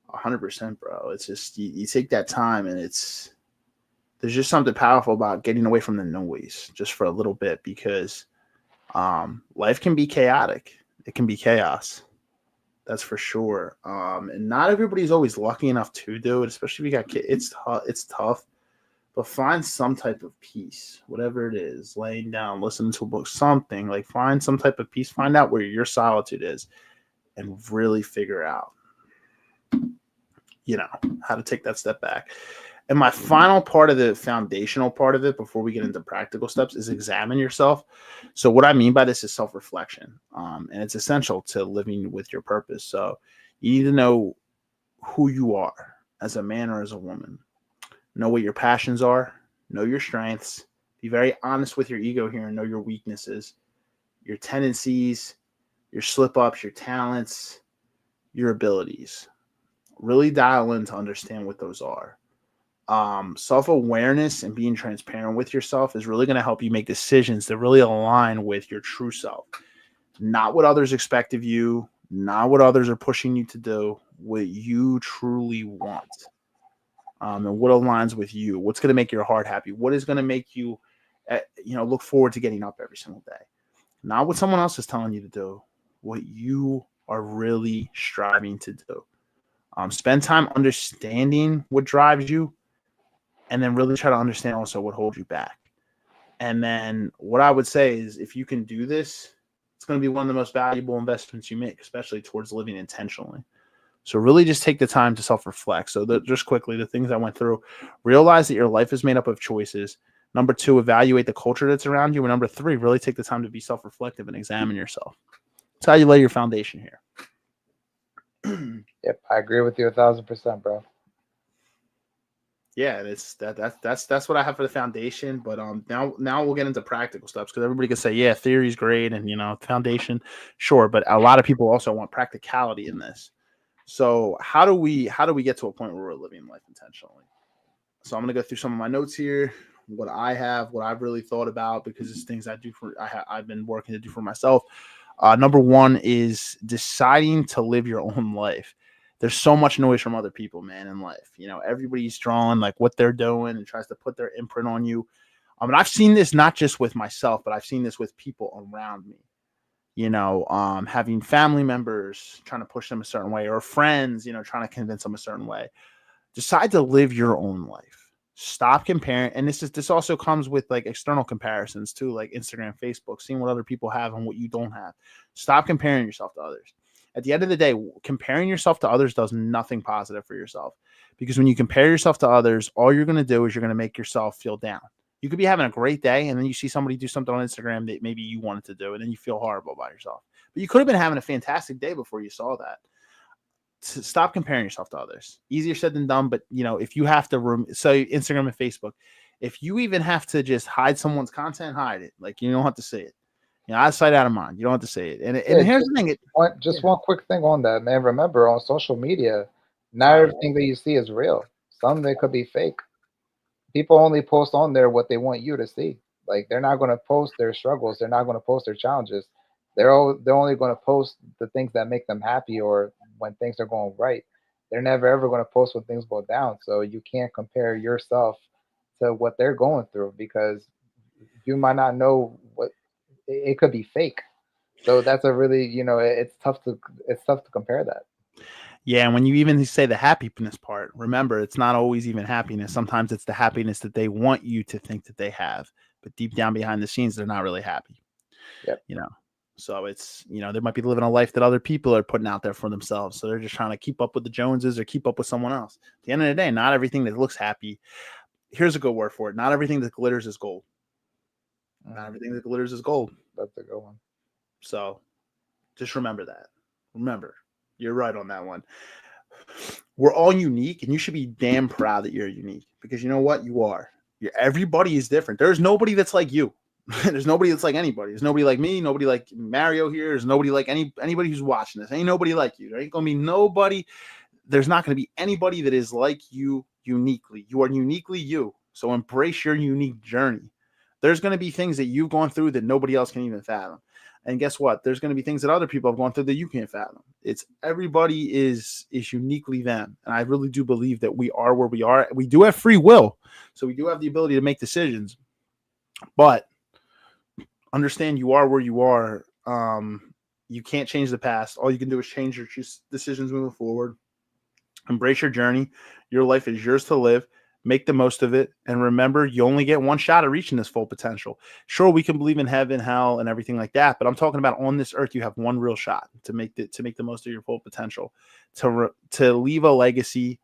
100%, bro. It's just you take that time, and there's just something powerful about getting away from the noise just for a little bit, because life can be chaotic. It can be chaos. That's for sure. And not everybody's always lucky enough to do it, especially if you got kids. It's tough. It's tough. But find some type of peace, whatever it is. Laying down, listening to a book, something like find some type of peace. Find out where your solitude is, and really figure out, how to take that step back. And my final part of the foundational part of it, before we get into practical steps, is examine yourself. So what I mean by this is self-reflection, and it's essential to living with your purpose. So you need to know who you are as a man or as a woman. Know what your passions are. Know your strengths. Be very honest with your ego here and know your weaknesses, your tendencies, your slip-ups, your talents, your abilities. Really dial in to understand what those are. Self-awareness and being transparent with yourself is really going to help you make decisions that really align with your true self, not what others expect of you, not what others are pushing you to do, what you truly want, and what aligns with you, what's going to make your heart happy, what is going to make you look forward to getting up every single day, not what someone else is telling you to do, what you are really striving to do. Spend time understanding what drives you, and then really try to understand also what holds you back. And then what I would say is, if you can do this, it's going to be one of the most valuable investments you make, especially towards living intentionally. So really just take the time to self-reflect. So just quickly, the things I went through: realize that your life is made up of choices. Number 2, evaluate the culture that's around you. And number 3, really take the time to be self-reflective and examine yourself. That's how you lay your foundation here. Yep, I agree with you 1,000%, bro. Yeah, it's that's what I have for the foundation. But now we'll get into practical steps, because everybody can say, yeah, theory's great, and foundation, sure, but a lot of people also want practicality in this. So how do we get to a point where we're living life intentionally? So I'm gonna go through some of my notes here, what I've really thought about, because it's things I've been working to do for myself. Number 1 is deciding to live your own life. There's so much noise from other people, man, in life. Everybody's drawing like what they're doing and tries to put their imprint on you. And I've seen this not just with myself, but I've seen this with people around me. Having family members trying to push them a certain way, or friends, trying to convince them a certain way. Decide to live your own life. Stop comparing. And this also comes with like external comparisons too, like Instagram, Facebook, seeing what other people have and what you don't have. Stop comparing yourself to others. At the end of the day, comparing yourself to others does nothing positive for yourself, because when you compare yourself to others, all you're going to do is you're going to make yourself feel down. You could be having a great day, and then you see somebody do something on Instagram that maybe you wanted to do, and then you feel horrible about yourself. But you could have been having a fantastic day before you saw that. Stop comparing yourself to others. Easier said than done, but if you have to, so Instagram and Facebook, if you even have to just hide someone's content, hide it. Like, you don't have to see it. Out of sight, out of mind. You don't have to say it. And Yeah, here's the thing. one quick thing on that, man. Remember, on social media, not Sorry. everything that you see is real. Some of it could be fake. People only post on there what they want you to see. Like they're not going to post their struggles. They're not going to post their challenges. They're only going to post the things that make them happy or when things are going right. They're never ever going to post when things go down. So you can't compare yourself to what they're going through because you might not know what it could be fake. So that's a really, it's tough to compare that. Yeah, and when you even say the happiness part, remember it's not always even happiness. Sometimes it's the happiness that they want you to think that they have, but deep down behind the scenes, they're not really happy. Yep. So it's they might be living a life that other people are putting out there for themselves. So they're just trying to keep up with the Joneses or keep up with someone else. At the end of the day, not everything that looks happy. Here's a good word for it. Not everything that glitters is gold. Not everything that glitters is gold. That's a good one. So just remember that. Remember, you're right on that one. We're all unique, and you should be damn proud that you're unique because you know what? You are. Everybody is different. There's nobody that's like you. There's nobody that's like anybody. There's nobody like me. Nobody like Mario here. There's nobody like anybody who's watching this. Ain't nobody like you. There ain't gonna be nobody. There's not gonna be anybody that is like you uniquely. You are uniquely you. So embrace your unique journey. There's gonna be things that you've gone through that nobody else can even fathom. And guess what? There's going to be things that other people have gone through that you can't fathom. It's everybody is uniquely them. And I really do believe that we are where we are. We do have free will. So we do have the ability to make decisions. But understand you are where you are. You can't change the past. All you can do is change your decisions moving forward. Embrace your journey. Your life is yours to live. Make the most of it. And remember, you only get one shot at reaching this full potential. Sure, we can believe in heaven, hell, and everything like that. But I'm talking about on this earth, you have one real shot to make the most of your full potential, to leave a legacy.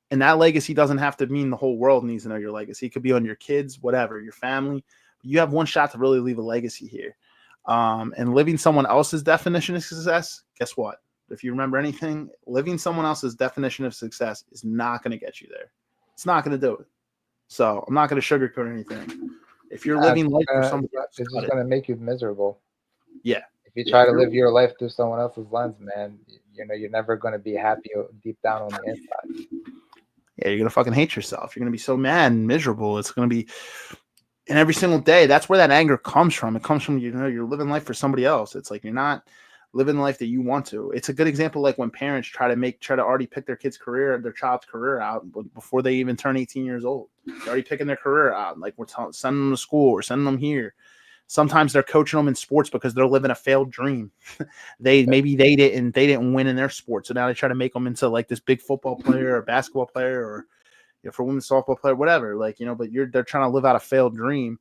And that legacy doesn't have to mean the whole world needs to know your legacy. It could be on your kids, whatever, your family. You have one shot to really leave a legacy here. And living someone else's definition of success, guess what? If you remember anything, living someone else's definition of success is not going to get you there. It's not going to do it. So I'm not going to sugarcoat anything. If you're living life for somebody else, it's just going to make you miserable. Yeah. If you try to live your life through someone else's lens, man, you're never going to be happy deep down on the inside. Yeah, you're going to fucking hate yourself. You're going to be so mad and miserable. It's going to be, and every single day, that's where that anger comes from. It comes from, you're living life for somebody else. It's like you're not living the life that you want to. It's a good example, like when parents try to already pick their child's career out before they even turn 18 years old. They're already picking their career out. Like we're sending them to school, we're sending them here. Sometimes they're coaching them in sports because they're living a failed dream. Maybe they didn't win in their sport, so now they try to make them into like this big football player or basketball player or for women's softball player, whatever. Like but they're trying to live out a failed dream,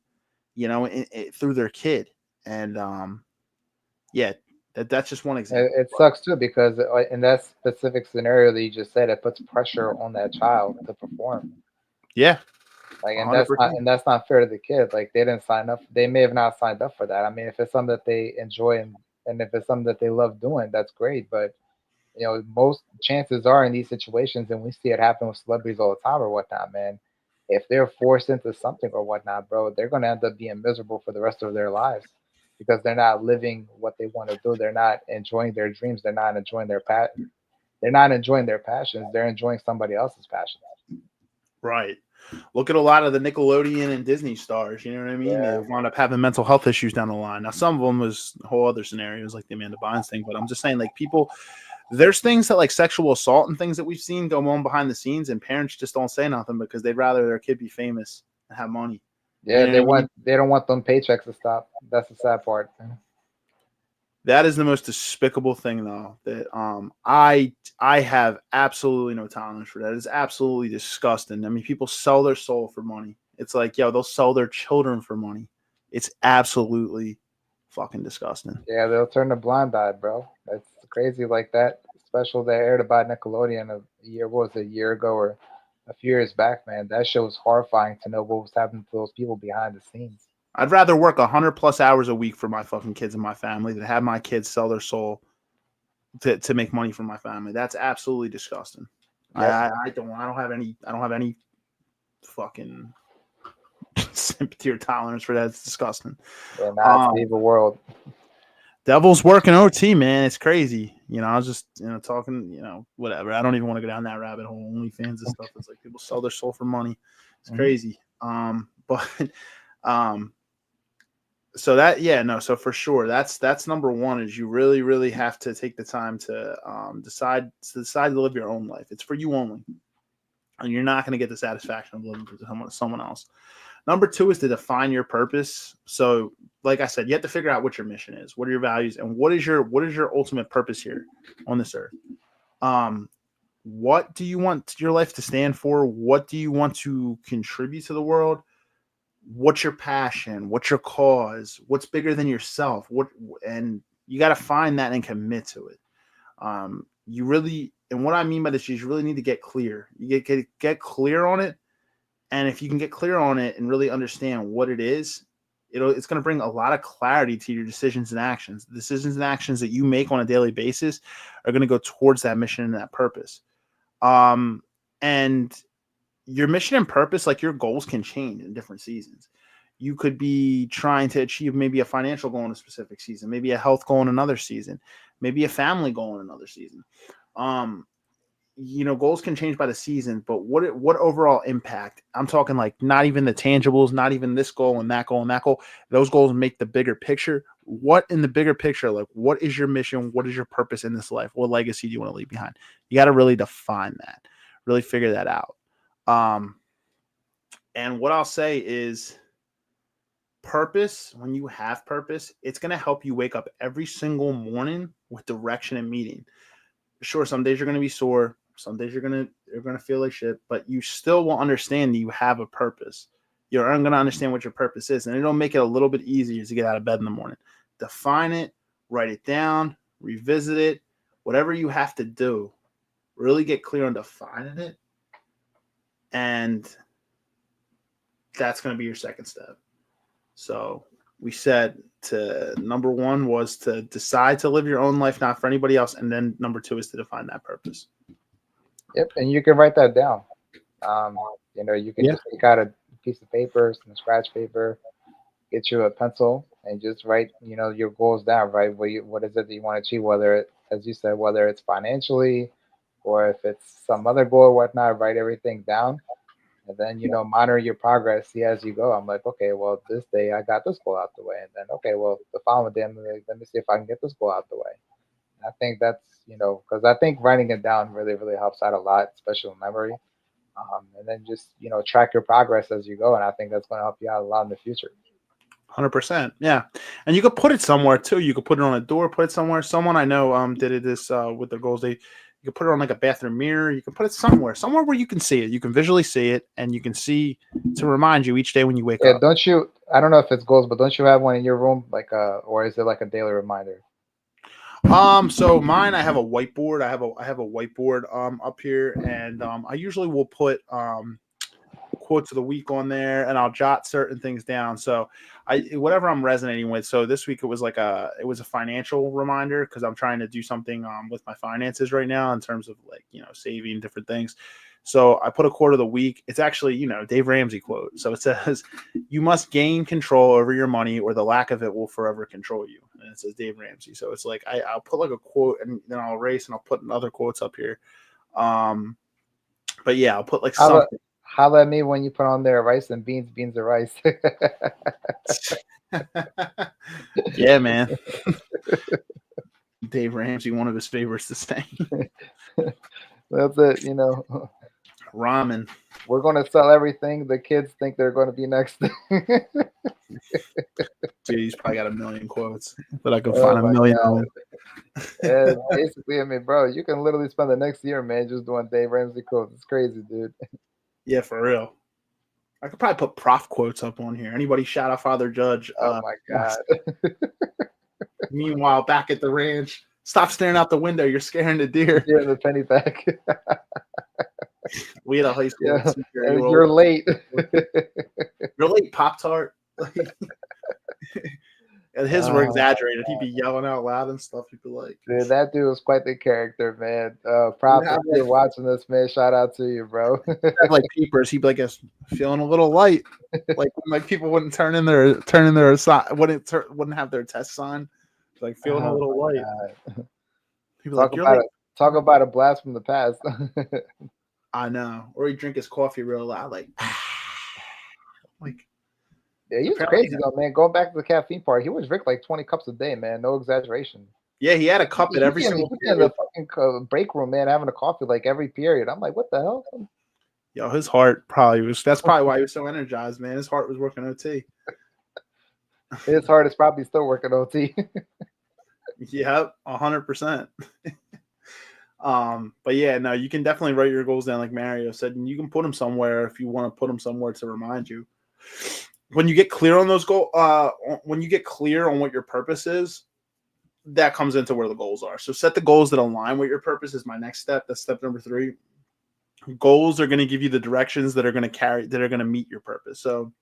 through their kid, and yeah. That's just one example. It sucks too because in that specific scenario that you just said, it puts pressure on that child to perform. Yeah, and that's not fair to the kid. Like they didn't sign up. They may have not signed up for that. I mean, if it's something that they enjoy and if it's something that they love doing, that's great. But most chances are in these situations, and we see it happen with celebrities all the time or whatnot, man. If they're forced into something or whatnot, bro, they're gonna end up being miserable for the rest of their lives. Because they're not living what they want to do. They're not enjoying their dreams. They're not enjoying their They're not enjoying their passions. They're enjoying somebody else's passions. Right. Look at a lot of the Nickelodeon and Disney stars. You know what I mean? Yeah. They wound up having mental health issues down the line. Now, some of them was whole other scenarios like the Amanda Bynes thing. But I'm just saying, like there's things that like sexual assault and things that we've seen go on behind the scenes, and parents just don't say nothing because they'd rather their kid be famous and have money. Yeah, they don't want them paychecks to stop. That's the sad part. That is the most despicable thing, though. That I have absolutely no tolerance for that. It's absolutely disgusting. I mean, people sell their soul for money. It's like, they'll sell their children for money. It's absolutely fucking disgusting. Yeah, they'll turn a blind eye, bro. That's crazy. Like that special that aired about Nickelodeon a year ago or a few years back, man. That show was horrifying to know what was happening to those people behind the scenes. I'd rather work 100+ hours a week for my fucking kids and my family than have my kids sell their soul to make money for my family. That's absolutely disgusting. Yep. I don't have any fucking sympathy or tolerance for that. It's disgusting. Yeah, nah, it's the evil world. Devil's working OT, man. It's crazy. I was just, talking, whatever. I don't even want to go down that rabbit hole. OnlyFans and stuff. It's like people sell their soul for money. It's crazy. But so that, so for sure, that's number one, is you really, really have to take the time to decide to live your own life. It's for you only. And you're not going to get the satisfaction of living for someone else. Number two is to define your purpose. So, like I said, you have to figure out what your mission is, what are your values, and what is your ultimate purpose here on this earth. What do you want your life to stand for? What do you want to contribute to the world? What's your passion? What's your cause? What's bigger than yourself? And you got to find that and commit to it. You really, and what I mean by this is you really need to get clear. You get clear on it. And if you can get clear on it and really understand what it is, it's going to bring a lot of clarity to your decisions and actions. The decisions and actions that you make on a daily basis are going to go towards that mission and that purpose. And your mission and purpose, like your goals, can change in different seasons. You could be trying to achieve maybe a financial goal in a specific season, maybe a health goal in another season, maybe a family goal in another season. Goals can change by the season, but what overall impact? I'm talking like not even the tangibles, not even this goal and that goal and that goal. Those goals make the bigger picture. What in the bigger picture, like what is your mission? What is your purpose in this life? What legacy do you want to leave behind? You got to really define that, really figure that out. And what I'll say is purpose, when you have purpose, it's going to help you wake up every single morning with direction and meaning. Sure, some days you're going to be sore. Some days you're going to feel like shit, but you still will understand that you have a purpose. You're going to understand what your purpose is, and it'll make it a little bit easier to get out of bed in the morning. Define it, write it down, revisit it, whatever you have to do. Really get clear on defining it, and that's going to be your second step. So we said number one was to decide to live your own life, not for anybody else. And then number two is to define that purpose. Yep. And you can write that down. You can just take out a piece of paper, some scratch paper, get you a pencil and just write, your goals down, right? What is it that you want to achieve? Whether as you said, whether it's financially or if it's some other goal or whatnot, write everything down. And then, monitor your progress, see as you go. I'm like, okay, well, this day I got this goal out the way. And then, okay, well, the following day, let me see if I can get this goal out the way. And I think that's, because I think writing it down really, really helps out a lot, especially with memory. And then just, track your progress as you go. And I think that's going to help you out a lot in the future. 100%. Yeah. And you could put it somewhere too. You could put it on a door, put it somewhere. Someone I know did this with their goals. You can put it on like a bathroom mirror. You can put it somewhere where you can see it. You can visually see it, and you can see to remind you each day when you wake up. Don't you? I don't know if it's goals, but don't you have one in your room, or is it like a daily reminder? So mine, I have a whiteboard. I have a whiteboard up here, and I usually will put quotes of the week on there, and I'll jot certain things down. So whatever I'm resonating with. So this week it was a financial reminder because I'm trying to do something with my finances right now in terms of saving different things. So I put a quote of the week. It's actually, Dave Ramsey quote. So it says, "You must gain control over your money or the lack of it will forever control you." And it says Dave Ramsey. So it's like, I'll put like a quote and then I'll erase and I'll put other quotes up here. But yeah, I'll put like something. Holla at me when you put on there rice and beans and rice. Yeah, man. Dave Ramsey, one of his favorites to say. That's it, Ramen. We're going to sell everything. The kids think they're going to be next. Dude, he's probably got a million quotes, but I can find a million of them. Yeah, basically, bro, you can literally spend the next year, man, just doing Dave Ramsey quotes. It's crazy, dude. Yeah, for real. I could probably put prof quotes up on here. Anybody shout out Father Judge? Oh my God. Meanwhile, back at the ranch, stop staring out the window. You're scaring the deer. Yeah, the penny back. We had a high school teacher. You're late. You're late, Pop-Tart. And his were Oh, exaggerated. He'd be yelling out loud and stuff. He'd be like, dude, that dude was quite the character, man. he would Props have if you're watching this, man. Shout out to you, bro. like peepers. He'd be like, feeling a little light. Like people wouldn't turn in their wouldn't have their test sign. Like feeling a Oh little my light. God. People Talk like, you're about like, it. Talk about a blast from the past. I know. Or he'd drink his coffee real loud, like, like Yeah, he was apparently, crazy though, man. Going back to the caffeine part, he would drink like 20 cups a day, man. No exaggeration. yeah, he had a cup at every He'd single be in the period. fucking break room, man, having a coffee like every period. I'm like, what the hell? Yo, his heart probably was. That's probably why he was so energized, man. His heart was working OT. His heart is probably still working OT. Yep, 100%. But yeah, no, you can definitely write your goals down, like Mario said, and you can put them somewhere if you want to put them somewhere to remind you. When you get clear on those goals, when you get clear on what your purpose is, that comes into where the goals are. So set the goals that align with your purpose is my next step. That's step number 3. Goals are going to give you the directions that are going to meet your purpose. So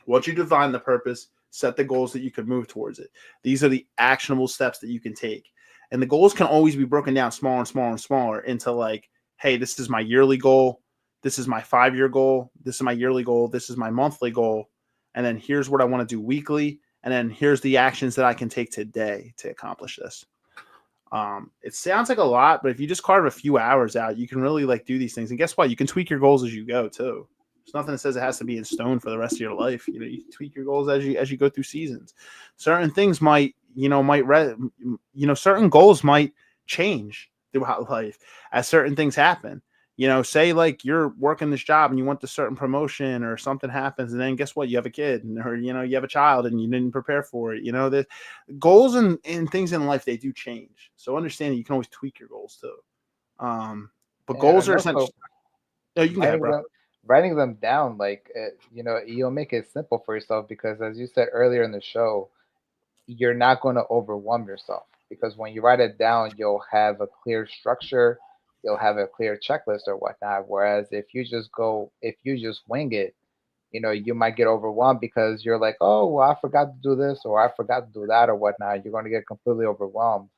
once you define the purpose, set the goals that you can move towards it. These are the actionable steps that you can take. And the goals can always be broken down smaller and smaller and smaller into like, hey, this is my yearly goal. This is my 5-year goal. This is my yearly goal. This is my monthly goal. And then here's what I want to do weekly. And then here's the actions that I can take today to accomplish this. It sounds like a lot, but if you just carve a few hours out, you can really like do these things. And guess what? You can tweak your goals as you go too. There's nothing that says it has to be in stone for the rest of your life. You know, you tweak your goals as you go through seasons. Certain things certain goals might change throughout life as certain things happen. You know, say like you're working this job and you want the certain promotion or something happens, and then guess what? You have a kid or you have a child and you didn't prepare for it. You know, the goals and things in life, they do change. So understand that you can always tweak your goals too. But goals are essential. Oh, you can get it, bro. Writing them down, like you'll make it simple for yourself because, as you said earlier in the show, you're not going to overwhelm yourself because when you write it down, you'll have a clear structure, you'll have a clear checklist or whatnot. Whereas if you just wing it, you might get overwhelmed because you're like, oh, well, I forgot to do this or I forgot to do that or whatnot. You're going to get completely overwhelmed.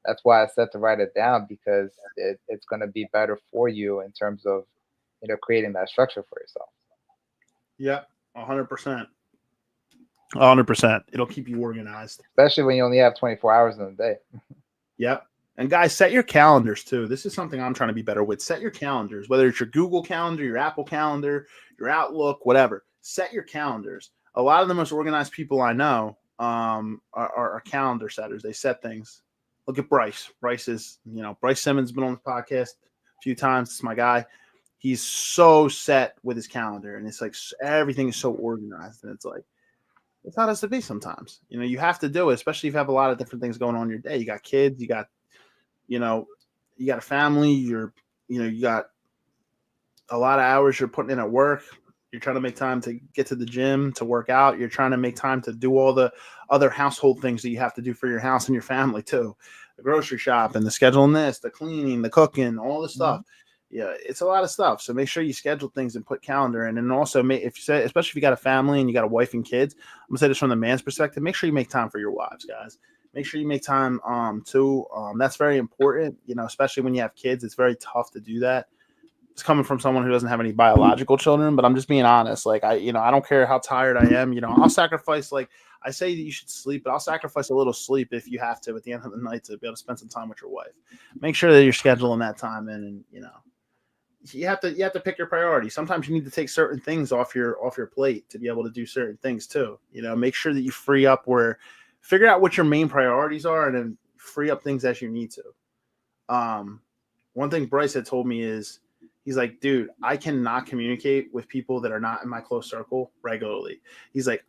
That's why I said to write it down because it's going to be better for you in terms of creating that structure for yourself. Yep, 100%. 100%. It'll keep you organized. Especially when you only have 24 hours in a day. Yep. And guys, set your calendars too. This is something I'm trying to be better with. Set your calendars, whether it's your Google Calendar, your Apple Calendar, your Outlook, whatever. Set your calendars. A lot of the most organized people I know are calendar setters. They set things. Look at Bryce. Bryce Simmons been on the podcast a few times. It's my guy. He's so set with his calendar, and it's like everything is so organized, and it's like it's how it has to be sometimes. You have to do it, especially if you have a lot of different things going on in your day. You got kids, you got a family, you got a lot of hours you're putting in at work. You're trying to make time to get to the gym, to work out. You're trying to make time to do all the other household things that you have to do for your house and your family too. The grocery shop and the scheduling this, the cleaning, the cooking, all this stuff. Yeah, it's a lot of stuff. So make sure you schedule things and put calendar in. And also, especially if you got a family and you got a wife and kids, I'm gonna say this from the man's perspective. Make sure you make time for your wives, guys. Make sure you make time too. That's very important. Especially when you have kids, it's very tough to do that. It's coming from someone who doesn't have any biological children, but I'm just being honest. Like I don't care how tired I am. I'll sacrifice. Like I say that you should sleep, but I'll sacrifice a little sleep if you have to at the end of the night to be able to spend some time with your wife. Make sure that you're scheduling that time in, and you have to pick your priorities. Sometimes you need to take certain things off your plate to be able to do certain things too. Make sure that you figure out what your main priorities are, and then free up things as you need to. One thing Bryce had told me is he's like, dude, I cannot communicate with people that are not in my close circle regularly. He's like,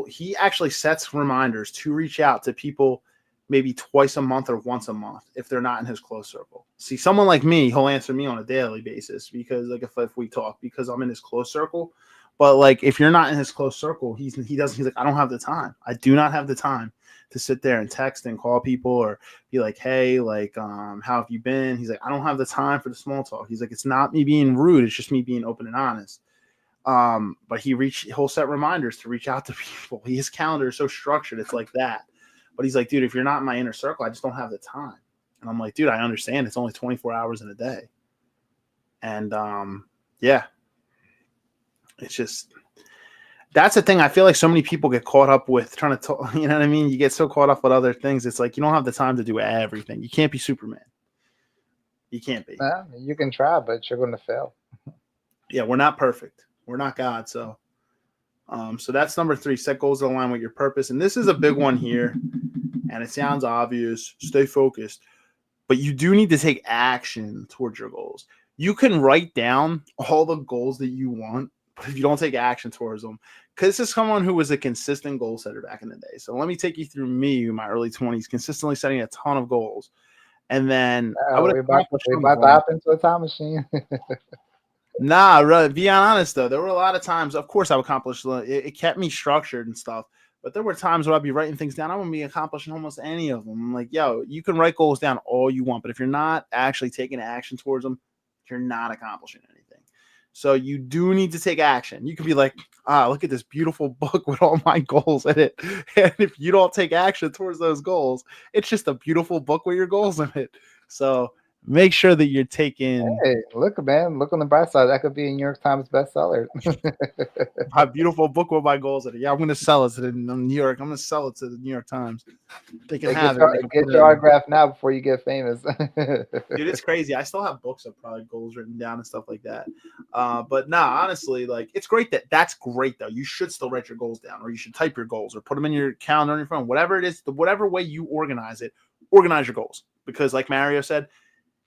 he actually sets reminders to reach out to people maybe twice a month or once a month if they're not in his close circle. See, someone like me, he'll answer me on a daily basis because like if we talk, because I'm in his close circle. But like if you're not in his close circle, he's like, I don't have the time. I do not have the time to sit there and text and call people or be like, hey, like how have you been? He's like, I don't have the time for the small talk. He's like, it's not me being rude, it's just me being open and honest. But he'll set reminders to reach out to people. His calendar is so structured, it's like that. But he's like, dude, if you're not in my inner circle, I just don't have the time. And I'm like, dude, I understand. It's only 24 hours in a day. And yeah, it's just, that's the thing. I feel like so many people get caught up with trying to talk, you know what I mean? You get so caught up with other things. It's like, you don't have the time to do everything. You can't be Superman. You can't be. You can try, but you're going to fail. Yeah, we're not perfect. We're not God. So that's number 3. Set goals that align with your purpose. And this is a big one here. And it sounds obvious. Stay focused. But you do need to take action towards your goals. You can write down all the goals that you want, but if you don't take action towards them, because this is someone who was a consistent goal setter back in the day. So let me take you through me in my early 20s, consistently setting a ton of goals. And then I would have about to hop into a time machine. Nah, really, be honest though, there were a lot of times, of course I would accomplish it kept me structured and stuff, but there were times where I'd be writing things down. I wouldn't be accomplishing almost any of them. I'm like, yo, you can write goals down all you want, but if you're not actually taking action towards them, you're not accomplishing anything. So you do need to take action. You can be like, look at this beautiful book with all my goals in it. And if you don't take action towards those goals, it's just a beautiful book with your goals in it. So make sure that you're taking. Hey, look, man, look on the bright side. That could be a New York Times bestseller. My beautiful book with my goals in it. Yeah, I'm going to sell it to New York. I'm going to sell it to the New York Times. They can have it. Get your autograph now before you get famous. Dude, it's crazy. I still have books of probably goals written down and stuff like that. But honestly, like, it's great that's great though. You should still write your goals down, or you should type your goals, or put them in your calendar on your phone. Whatever it is, whatever way you organize it, organize your goals. Because like Mario said,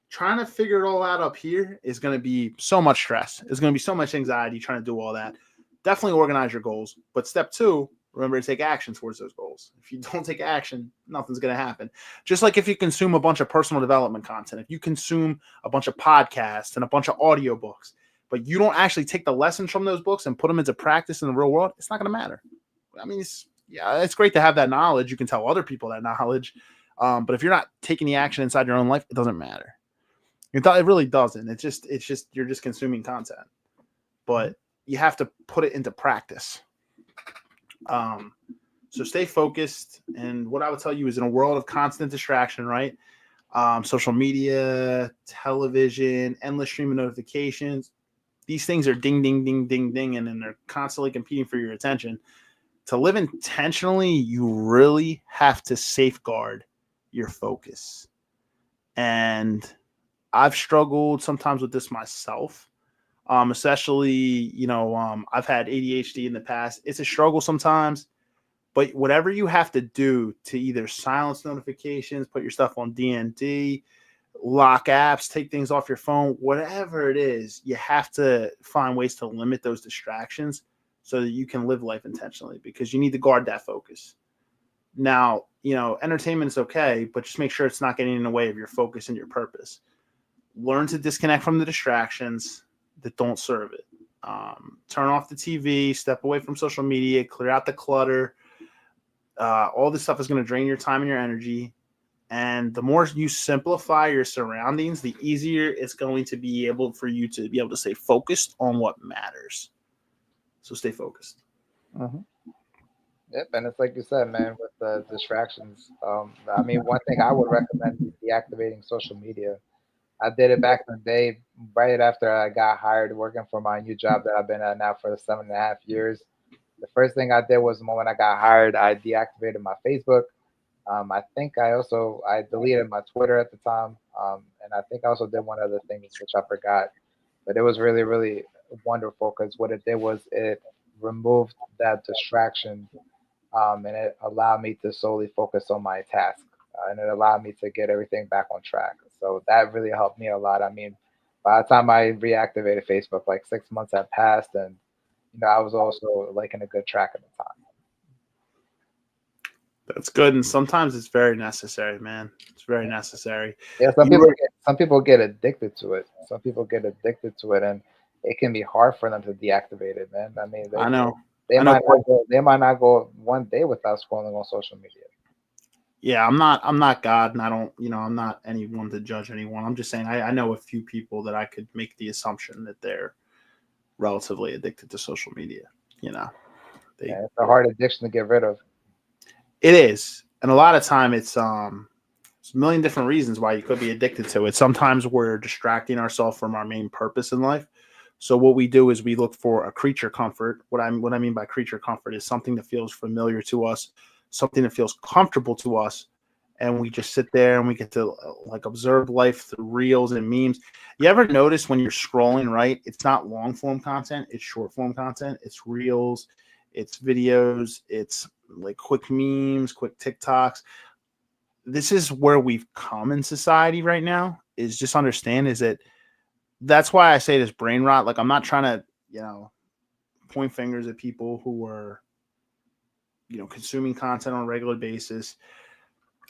trying to figure it all out up here is going to be so much stress. There's going to be so much anxiety trying to do all that. Definitely organize your goals. But step 2, remember to take action towards those goals. If you don't take action, nothing's going to happen. Just like if you consume a bunch of personal development content, if you consume a bunch of podcasts and a bunch of audiobooks, but you don't actually take the lessons from those books and put them into practice in the real world, it's not going to matter. I mean, it's great to have that knowledge. You can tell other people that knowledge. But if you're not taking the action inside your own life, it doesn't matter. It really doesn't. It's just you're just consuming content, but you have to put it into practice. So stay focused. And what I would tell you is, in a world of constant distraction, right? Social media, television, endless stream of notifications. These things are ding, ding, ding, ding, ding, and then they're constantly competing for your attention. To live intentionally, you really have to safeguard your focus. And I've struggled sometimes with this myself, especially, I've had ADHD in the past. It's a struggle sometimes, but whatever you have to do to either silence notifications, put your stuff on DND, lock apps, take things off your phone, whatever it is, you have to find ways to limit those distractions so that you can live life intentionally, because you need to guard that focus. Now, entertainment is okay, but just make sure it's not getting in the way of your focus and your purpose. Learn to disconnect from the distractions that don't serve it. Turn off the TV, step away from social media, clear out the clutter. All this stuff is going to drain your time and your energy. And the more you simplify your surroundings, the easier it's going to be able for you to be able to stay focused on what matters. So stay focused. Mm-hmm. Yep, and it's like you said, man, with the distractions. One thing I would recommend is deactivating social media. I did it back in the day, right after I got hired working for my new job that I've been at now for 7.5 years. The first thing I did was, the moment I got hired, I deactivated my Facebook. I think I deleted my Twitter at the time. And I think I also did one other thing, which I forgot. But it was really, really wonderful, because what it did was it removed that distraction, and it allowed me to solely focus on my task. And it allowed me to get everything back on track. So that really helped me a lot. I mean, by the time I reactivated Facebook, like 6 months had passed, and I was also like in a good track at the time. That's good, and sometimes it's very necessary, man. It's very necessary. Yeah, some people get addicted to it. Some people get addicted to it, and it can be hard for them to deactivate it, man. I mean, I know. They might not go one day without scrolling on social media. Yeah, I'm not God, and I don't, I'm not anyone to judge anyone. I'm just saying I know a few people that I could make the assumption that they're relatively addicted to social media. You know, Yeah, it's a hard addiction to get rid of. it is, and a lot of time it's there's a million different reasons why you could be addicted to it. Sometimes we're distracting ourselves from our main purpose in life. So what we do is we look for a creature comfort. What I mean by creature comfort is something that feels familiar to us, something that feels comfortable to us, and we just sit there and we get to like observe life through reels and memes. You ever notice when you're scrolling, right? It's not long form content, it's short form content. It's reels, it's videos, it's like quick memes, quick TikToks. This is where we've come in society right now, is just understand is that that's why I say this brain rot. Like, I'm not trying to, point fingers at people who are, consuming content on a regular basis.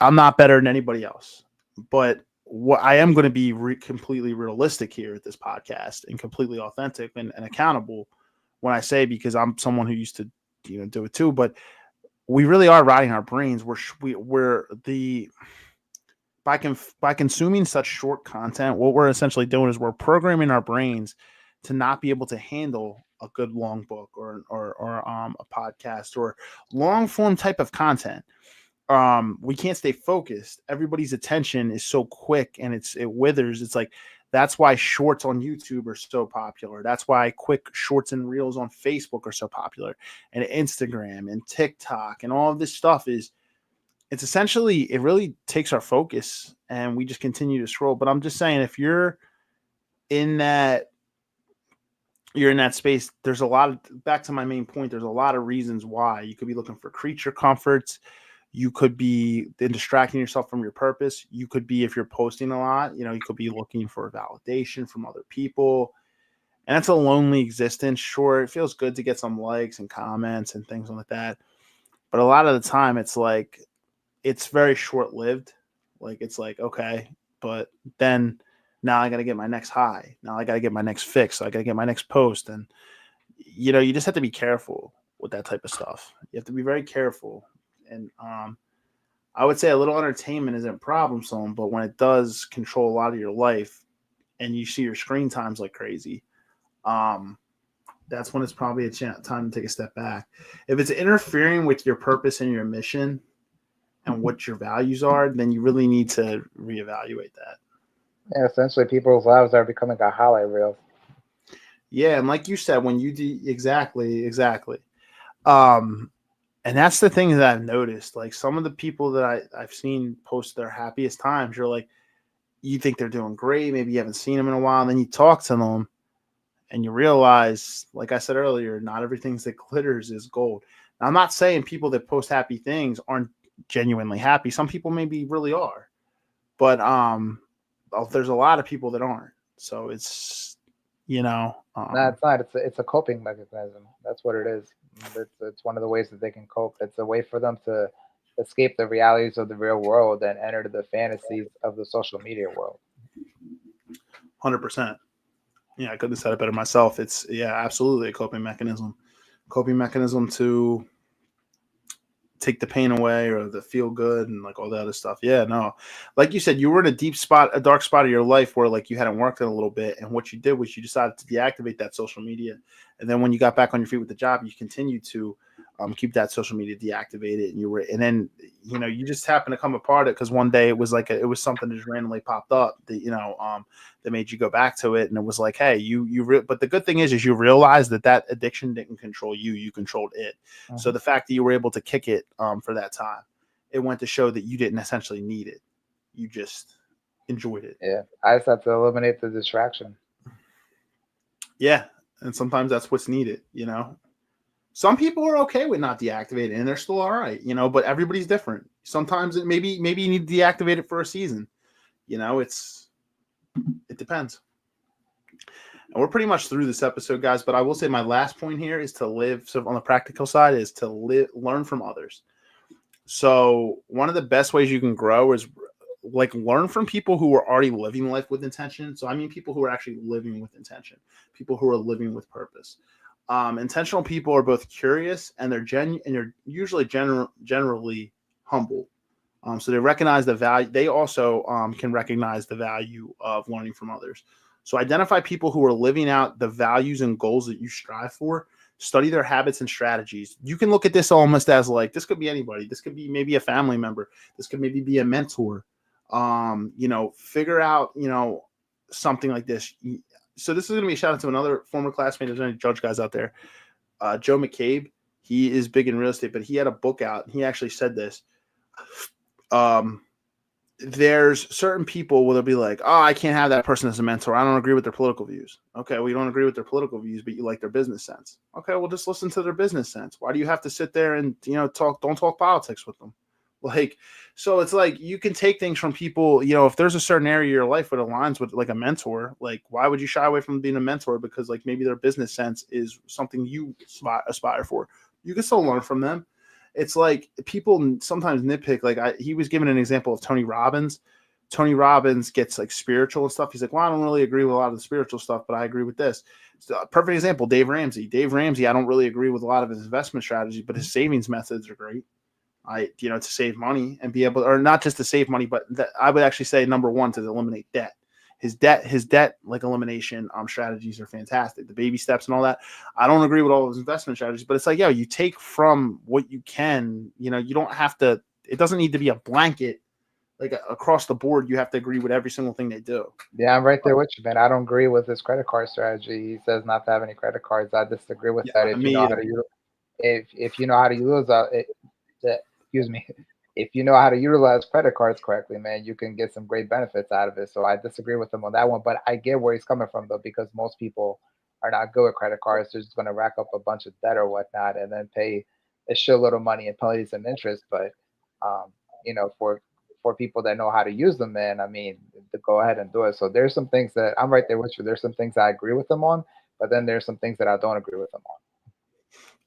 I'm not better than anybody else, but what I am going to be completely realistic here at this podcast and completely authentic and accountable when I say, because I'm someone who used to, do it too, but we really are rotting our brains. By consuming such short content, what we're essentially doing is we're programming our brains to not be able to handle a good long book or a podcast or long form type of content. We can't stay focused. Everybody's attention is so quick and it withers. It's like, that's why shorts on YouTube are so popular. That's why quick shorts and reels on Facebook are so popular, and Instagram and TikTok and all of this stuff it's essentially, it really takes our focus and we just continue to scroll. But I'm just saying, if you're in that space, there's a lot of, back to my main point, there's a lot of reasons why. You could be looking for creature comforts. You could be distracting yourself from your purpose. You could be, if you're posting a lot, you could be looking for validation from other people. And that's a lonely existence. Sure, it feels good to get some likes and comments and things like that. But a lot of the time, it's like, it's very short-lived. Like, it's like, okay, but then now I got to get my next high. Now I got to get my next fix. So I got to get my next post. And, you just have to be careful with that type of stuff. You have to be very careful. And I would say a little entertainment isn't problem solving, but when it does control a lot of your life and you see your screen times like crazy, that's when it's probably a time to take a step back. If it's interfering with your purpose and your mission and what your values are, then you really need to reevaluate that. Yeah, essentially, people's lives are becoming a highlight reel. Yeah, and like you said, when you do exactly. And that's the thing that I've noticed. Like, some of the people that I've seen post their happiest times, you're like, you think they're doing great. Maybe you haven't seen them in a while. And then you talk to them and you realize, like I said earlier, not everything that glitters is gold. Now, I'm not saying people that post happy things aren't genuinely happy. Some people maybe really are. But there's a lot of people that aren't. So it's, No, it's not. It's a coping mechanism. That's what it is. It's one of the ways that they can cope. It's a way for them to escape the realities of the real world and enter the fantasies of the social media world. 100%. Yeah, I couldn't have said it better myself. It's, absolutely a coping mechanism. Coping mechanism to take the pain away or the feel good and like all that other stuff. Yeah, no. Like you said, you were in a dark spot of your life where like you hadn't worked in a little bit. And what you did was you decided to deactivate that social media. And then when you got back on your feet with the job, you continued to keep that social media deactivated. And then, you just happened to come apart it because one day it was like, it was something that just randomly popped up that, that made you go back to it. And it was like, hey, but the good thing is you realize that addiction didn't control you. You controlled it. Uh-huh. So the fact that you were able to kick it for that time, it went to show that you didn't essentially need it. You just enjoyed it. Yeah. I just have to eliminate the distraction. Yeah. And sometimes that's what's needed, Some people are okay with not deactivating and they're still all right, but everybody's different. Sometimes maybe you need to deactivate it for a season. It depends. And we're pretty much through this episode, guys, but I will say my last point here is to live. So on the practical side is to learn from others. So one of the best ways you can grow is like learn from people who are already living life with intention. So I mean people who are actually living with intention, people who are living with purpose. Intentional people are both curious and they're usually generally humble. So they recognize the value. They also can recognize the value of learning from others. So identify people who are living out the values and goals that you strive for. Study their habits and strategies. You can look at this almost as like, this could be anybody. This could be maybe a family member. This could maybe be a mentor. Figure out, something like this. So this is going to be a shout out to another former classmate. There's any judge guys out there. Joe McCabe. He is big in real estate, but he had a book out. And he actually said this. There's certain people where they'll be like, oh, I can't have that person as a mentor. I don't agree with their political views. Okay, well, you don't agree with their political views, but you like their business sense. Okay, well, just listen to their business sense. Why do you have to sit there and, don't talk politics with them? Like, so it's like you can take things from people, if there's a certain area of your life that aligns with like a mentor, like why would you shy away from being a mentor? Because like maybe their business sense is something you aspire for. You can still learn from them. It's like people sometimes nitpick. Like he was given an example of Tony Robbins. Tony Robbins gets like spiritual and stuff. He's like, well, I don't really agree with a lot of the spiritual stuff, but I agree with this. So, perfect example, Dave Ramsey. Dave Ramsey, I don't really agree with a lot of his investment strategy, but his savings methods are great. To save money and be able, or not just to save money, but I would actually say number one, to eliminate debt. His debt like elimination strategies are fantastic. The baby steps and all that. I don't agree with all of his investment strategies, but it's like, you take from what you can. You don't have to. It doesn't need to be a blanket like across the board. You have to agree with every single thing they do. Yeah, I'm right there with you, man. I don't agree with his credit card strategy. He says not to have any credit cards. I disagree with that. If you know how to if you know how to use if you know how to utilize credit cards correctly, man, you can get some great benefits out of it. So I disagree with him on that one, but I get where he's coming from though, because most people are not good with credit cards. They're just going to rack up a bunch of debt or whatnot and then pay a shitload of money in penalties and interest. But for people that know how to use them, man, I mean, to go ahead and do it. So there's some things that I'm right there with you. There's some things I agree with them on, but then there's some things that I don't agree with them on.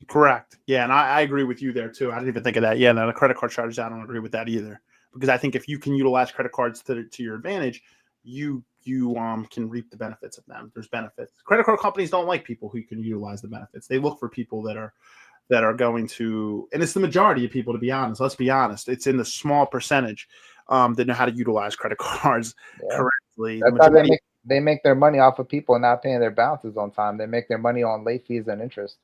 Correct. Yeah, and I agree with you there too. I didn't even think of that. Yeah, no, the credit card strategy, I don't agree with that either. Because I think if you can utilize credit cards to your advantage, you can reap the benefits of them. There's benefits. Credit card companies don't like people who can utilize the benefits. They look for people that are going to, and it's the majority of people, to be honest. Let's be honest. It's in the small percentage that know how to utilize credit cards correctly. That's how they make their money off of people not paying their balances on time. They make their money on late fees and interest.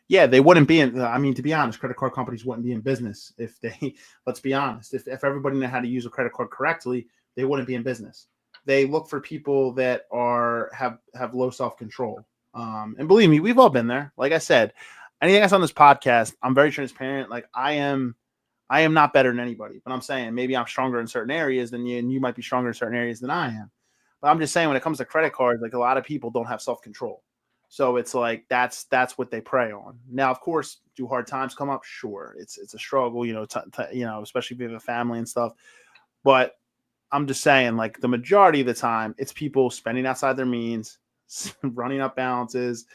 Yeah, they wouldn't be in. I mean, to be honest, credit card companies wouldn't be in business if they. Let's be honest. If everybody knew how to use a credit card correctly, they wouldn't be in business. They look for people that have low self-control. And believe me, we've all been there. Like I said, anything that's on this podcast, I'm very transparent. Like I am not better than anybody, but I'm saying maybe I'm stronger in certain areas than you, and you might be stronger in certain areas than I am. But I'm just saying, when it comes to credit cards, like a lot of people don't have self-control. So it's like that's what they prey on. Now, of course, do hard times come up? Sure, it's a struggle, especially if you have a family and stuff. But I'm just saying, like the majority of the time, it's people spending outside their means, running up balances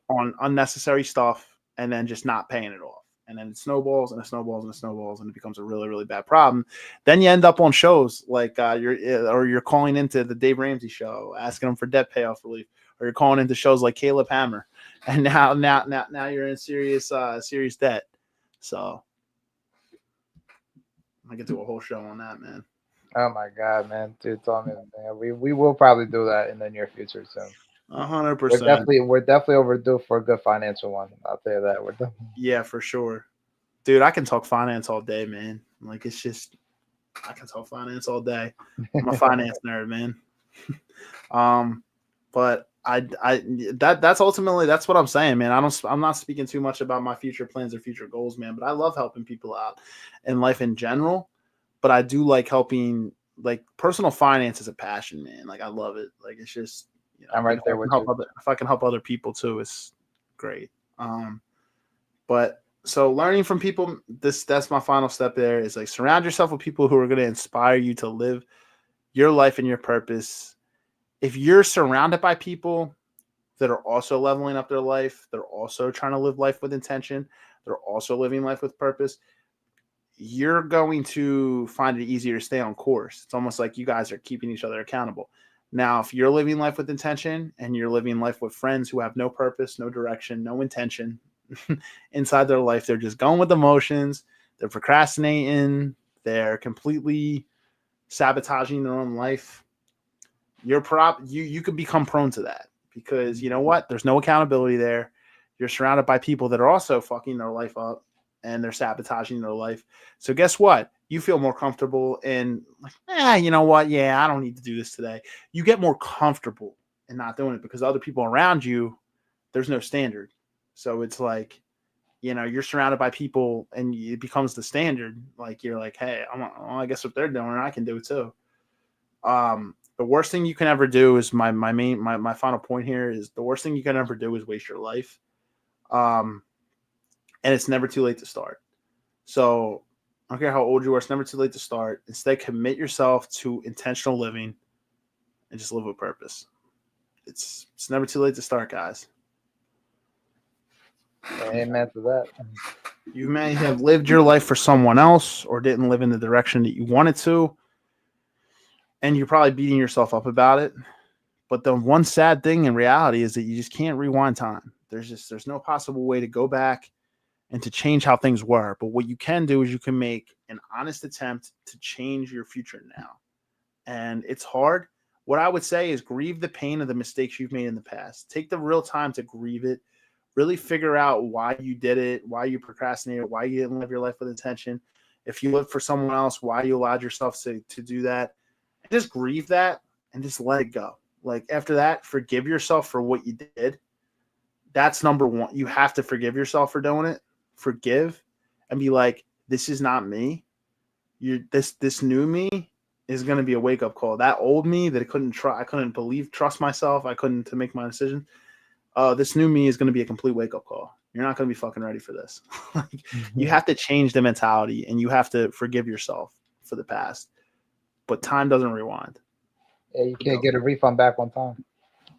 on unnecessary stuff, and then just not paying it off. And then it snowballs and it snowballs and it snowballs, and it becomes a really, really bad problem. Then you end up on shows like you're calling into the Dave Ramsey show, asking them for debt payoff relief. Or you're calling into shows like Caleb Hammer, and now you're in serious debt. So I get to a whole show on that, man. Oh my God, man, dude, tell me, man. We will probably do that in the near future soon. 100%. We're definitely overdue for a good financial one. I'll tell you that. Yeah, for sure, dude. I can talk finance all day, man. Like it's just I can talk finance all day. I'm a finance nerd, man. But that's ultimately that's what I'm saying, man. I'm not speaking too much about my future plans or future goals, man, but I love helping people out in life in general. But I do like helping, like personal finance is a passion, man. Like I love it. Like it's just, I'm right there with you. If I can help other people too, it's great. But so learning from people, that's my final step there is like surround yourself with people who are going to inspire you to live your life and your purpose. If you're surrounded by people that are also leveling up their life, they're also trying to live life with intention, they're also living life with purpose, you're going to find it easier to stay on course. It's almost like you guys are keeping each other accountable. Now, if you're living life with intention and you're living life with friends who have no purpose, no direction, no intention inside their life, they're just going with emotions, they're procrastinating, they're completely sabotaging their own life, you could become prone to that because you know what? There's no accountability there. You're surrounded by people that are also fucking their life up and they're sabotaging their life. So guess what? You feel more comfortable in like, you know what? Yeah, I don't need to do this today. You get more comfortable in not doing it because other people around you, there's no standard. So it's like, you're surrounded by people and it becomes the standard. Like you're like, hey, I guess what they're doing, I can do it too. The worst thing you can ever do is my final point here is the worst thing you can ever do is waste your life. And it's never too late to start. So I don't care how old you are, it's never too late to start. Instead, commit yourself to intentional living and just live with purpose. It's never too late to start, guys. Amen to that. You may have lived your life for someone else or didn't live in the direction that you wanted to. And you're probably beating yourself up about it. But the one sad thing in reality is that you just can't rewind time. There's no possible way to go back and to change how things were. But what you can do is you can make an honest attempt to change your future now. And it's hard. What I would say is grieve the pain of the mistakes you've made in the past. Take the real time to grieve it. Really figure out why you did it, why you procrastinated, why you didn't live your life with intention. If you lived for someone else, why you allowed yourself to do that. And just grieve that and just let it go. Like after that, forgive yourself for what you did. That's number one. You have to forgive yourself for doing it. Forgive and be like, this is not me. This new me is going to be a wake up call. That old me that I couldn't trust myself. I couldn't to make my decision. This new me is going to be a complete wake up call. You're not going to be fucking ready for this. You have to change the mentality and you have to forgive yourself for the past, but time doesn't rewind. Yeah, you can't get a refund back on time.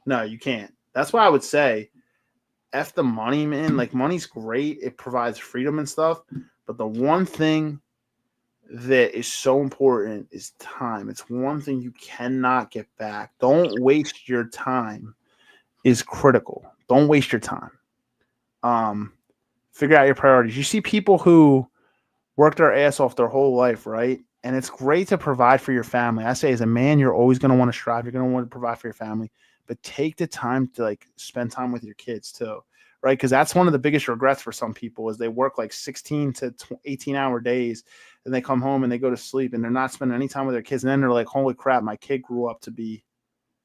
No, you can't. That's why I would say F the money, man. Like money's great. It provides freedom and stuff. But the one thing that is so important is time. It's one thing you cannot get back. Don't waste your time is critical. Don't waste your time. Figure out your priorities. You see people who work their ass off their whole life, right? And it's great to provide for your family. I say as a man, you're always going to want to strive. You're going to want to provide for your family. But take the time to like spend time with your kids too, right? Because that's one of the biggest regrets for some people is they work like 16 to 18-hour days and they come home and they go to sleep and they're not spending any time with their kids. And then they're like, holy crap, my kid grew up to be,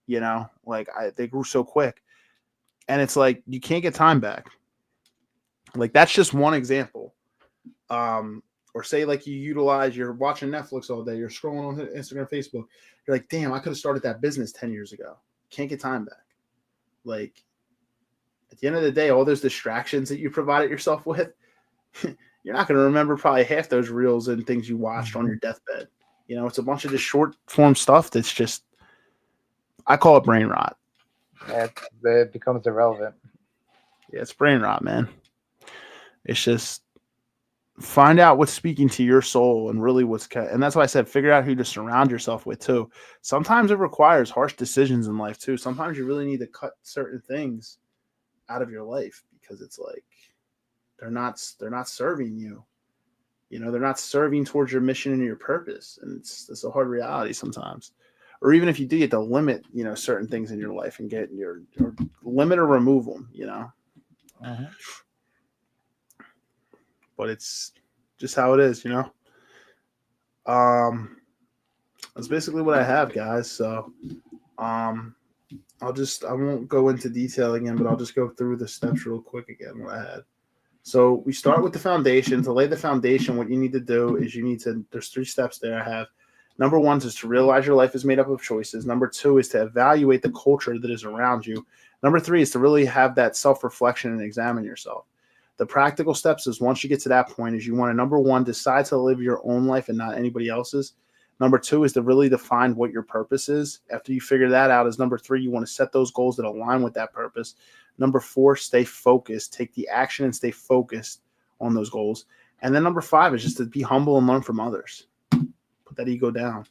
they grew so quick. And it's like, you can't get time back. Like that's just one example. Or say like you're watching Netflix all day, you're scrolling on Instagram, Facebook. You're like, damn, I could have started that business 10 years ago. Can't get time back. Like at the end of the day, all those distractions that you provided yourself with, you're not going to remember probably half those reels and things you watched on your deathbed. It's a bunch of this short form stuff that's just, I call it brain rot. It becomes irrelevant. Yeah, it's brain rot, man. It's just find out what's speaking to your soul and really and that's why I said figure out who to surround yourself with too. Sometimes it requires harsh decisions in life too. Sometimes you really need to cut certain things out of your life because it's like they're not serving you. They're not serving towards your mission and your purpose, and it's a hard reality sometimes. Or even if you do, you have to limit certain things in your life and get your limit or remove them. Uh-huh. But it's just how it is, That's basically what I have, guys. So, I won't go into detail again, but I'll just go through the steps real quick again, what I had. So we start with the foundation. To lay the foundation, what you need to do is there's 3 steps there I have. Number 1 is to realize your life is made up of choices. Number 2 is to evaluate the culture that is around you. Number 3 is to really have that self-reflection and examine yourself. The practical steps is once you get to that point is you want to, number 1, decide to live your own life and not anybody else's. Number 2 is to really define what your purpose is. After you figure that out is number 3, you want to set those goals that align with that purpose. Number 4, stay focused, take the action and stay focused on those goals. And then number 5 is just to be humble and learn from others. Put that ego down.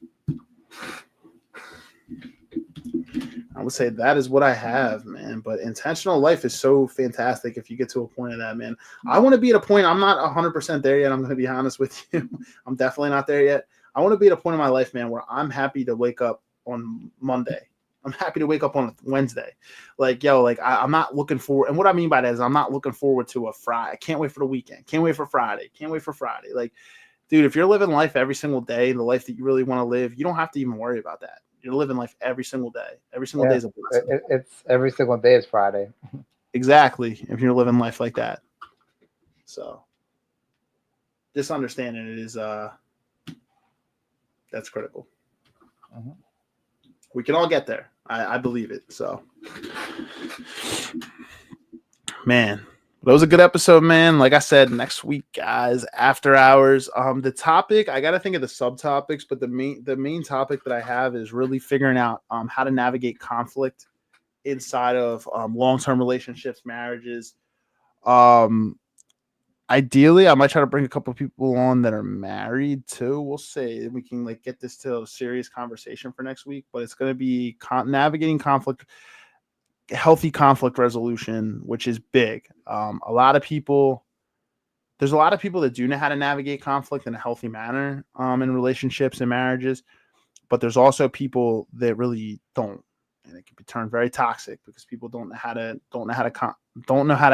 I would say that is what I have, man. But intentional life is so fantastic if you get to a point of that, man. I want to be at a point. I'm not 100% there yet. I'm going to be honest with you. I'm definitely not there yet. I want to be at a point in my life, man, where I'm happy to wake up on Monday I'm happy to wake up on a Wednesday. Like, yo, like I'm not looking forward. And what I mean by that is I'm not looking forward to a Friday. I can't wait for the weekend. Can't wait for Friday. Can't wait for Friday. Like, dude, if you're living life every single day, the life that you really want to live, you don't have to even worry about that. You're living life every single day. Every single day is a blessing. It's every single day is Friday. Exactly. If you're living life like that. So just understanding it is that's critical. Mm-hmm. We can all get there. I believe it. So, man, that was a good episode, man. Like I said, next week, guys, after hours. The topic, I got to think of the subtopics, but the main topic that I have is really figuring out how to navigate conflict inside of long-term relationships, marriages. Ideally, I might try to bring a couple of people on that are married too. We'll see. We can like get this to a serious conversation for next week, but it's going to be navigating conflict, healthy conflict resolution, which is big. There's a lot of people that do know how to navigate conflict in a healthy manner in relationships and marriages, but there's also people that really don't. And it can be turned very toxic because people don't know how to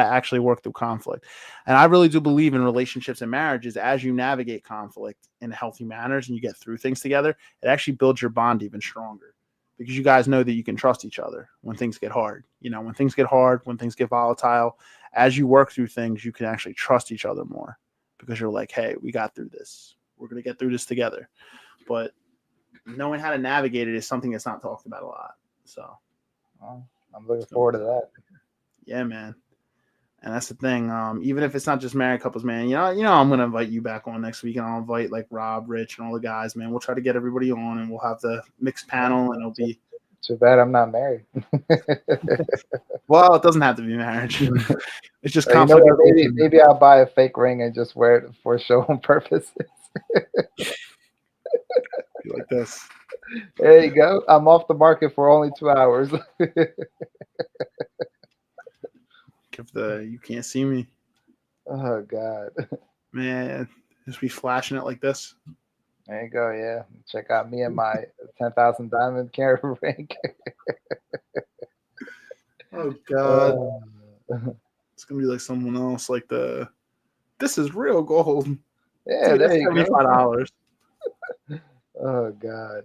actually work through conflict. And I really do believe in relationships and marriages, as you navigate conflict in healthy manners and you get through things together, it actually builds your bond even stronger because you guys know that you can trust each other when things get hard. You know, when things get hard, when things get volatile, as you work through things, you can actually trust each other more because you're like, hey, we got through this. We're going to get through this together. But knowing how to navigate it is something that's not talked about a lot. So I'm looking forward to that. Yeah, man. And that's the thing. Even if it's not just married couples, man, you know, I'm gonna invite you back on next week, and I'll invite like Rob, Rich, and all the guys, man. We'll try to get everybody on, and we'll have the mixed panel, and it'll be. Too bad I'm not married. Well, it doesn't have to be marriage. It's just you know what, maybe I'll buy a fake ring and just wear it for show purposes. Be like this. There you go. I'm off the market for only 2 hours. You can't see me. Oh God, man, just be flashing it like this. There you go. Yeah, check out me and my 10,000 diamond carat ring. Oh God, it's gonna be like someone else. Like this is real gold. Yeah, dude, there you go. $75. Oh God,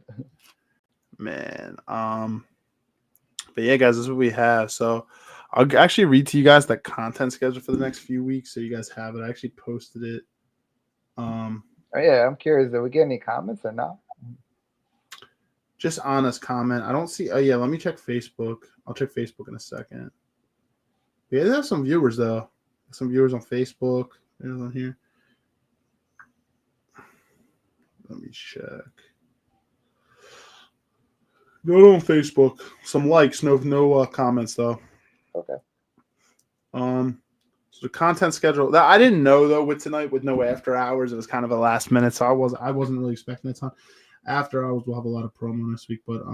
man. But yeah, guys, this is what we have. So I'll actually read to you guys the content schedule for the next few weeks, so you guys have it. I actually posted it. Oh yeah, I'm curious. Did we get any comments or not? Just honest comment. I don't see. Oh yeah, let me check Facebook. I'll check Facebook in a second. Yeah, they have some viewers though. Some viewers on Facebook. There's on here. Let me check. Go on Facebook. Some likes, no comments though. Okay. So the content schedule that I didn't know though with tonight with no after hours, it was kind of a last minute, so I wasn't really expecting a ton. After hours, we'll have a lot of promo next week, but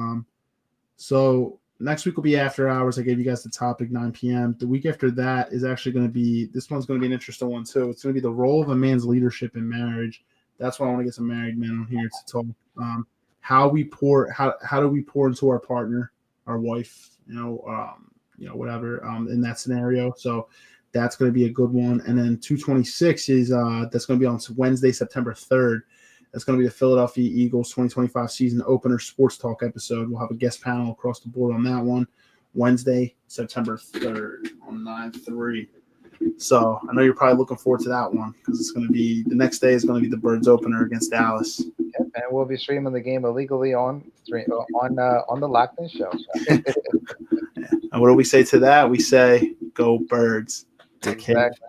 so next week will be after hours. I gave you guys the topic 9 p.m. The week after that is actually going to be this one's going to be an interesting one too. It's going to be the role of a man's leadership in marriage. That's why I want to get some married men on here to talk. How do we pour into our partner, our wife, whatever, in that scenario. So that's going to be a good one. And then 226 is that's going to be on Wednesday, September 3rd. That's going to be the Philadelphia Eagles 2025 season opener sports talk episode. We'll have a guest panel across the board on that one. Wednesday, September 3rd on 9/3. So I know you're probably looking forward to that one because it's going to be the next day is going to be the Birds opener against Dallas. Yeah, and we'll be streaming the game illegally on the Locked In Show. And what do we say to that? We say, "Go Birds!" Exactly.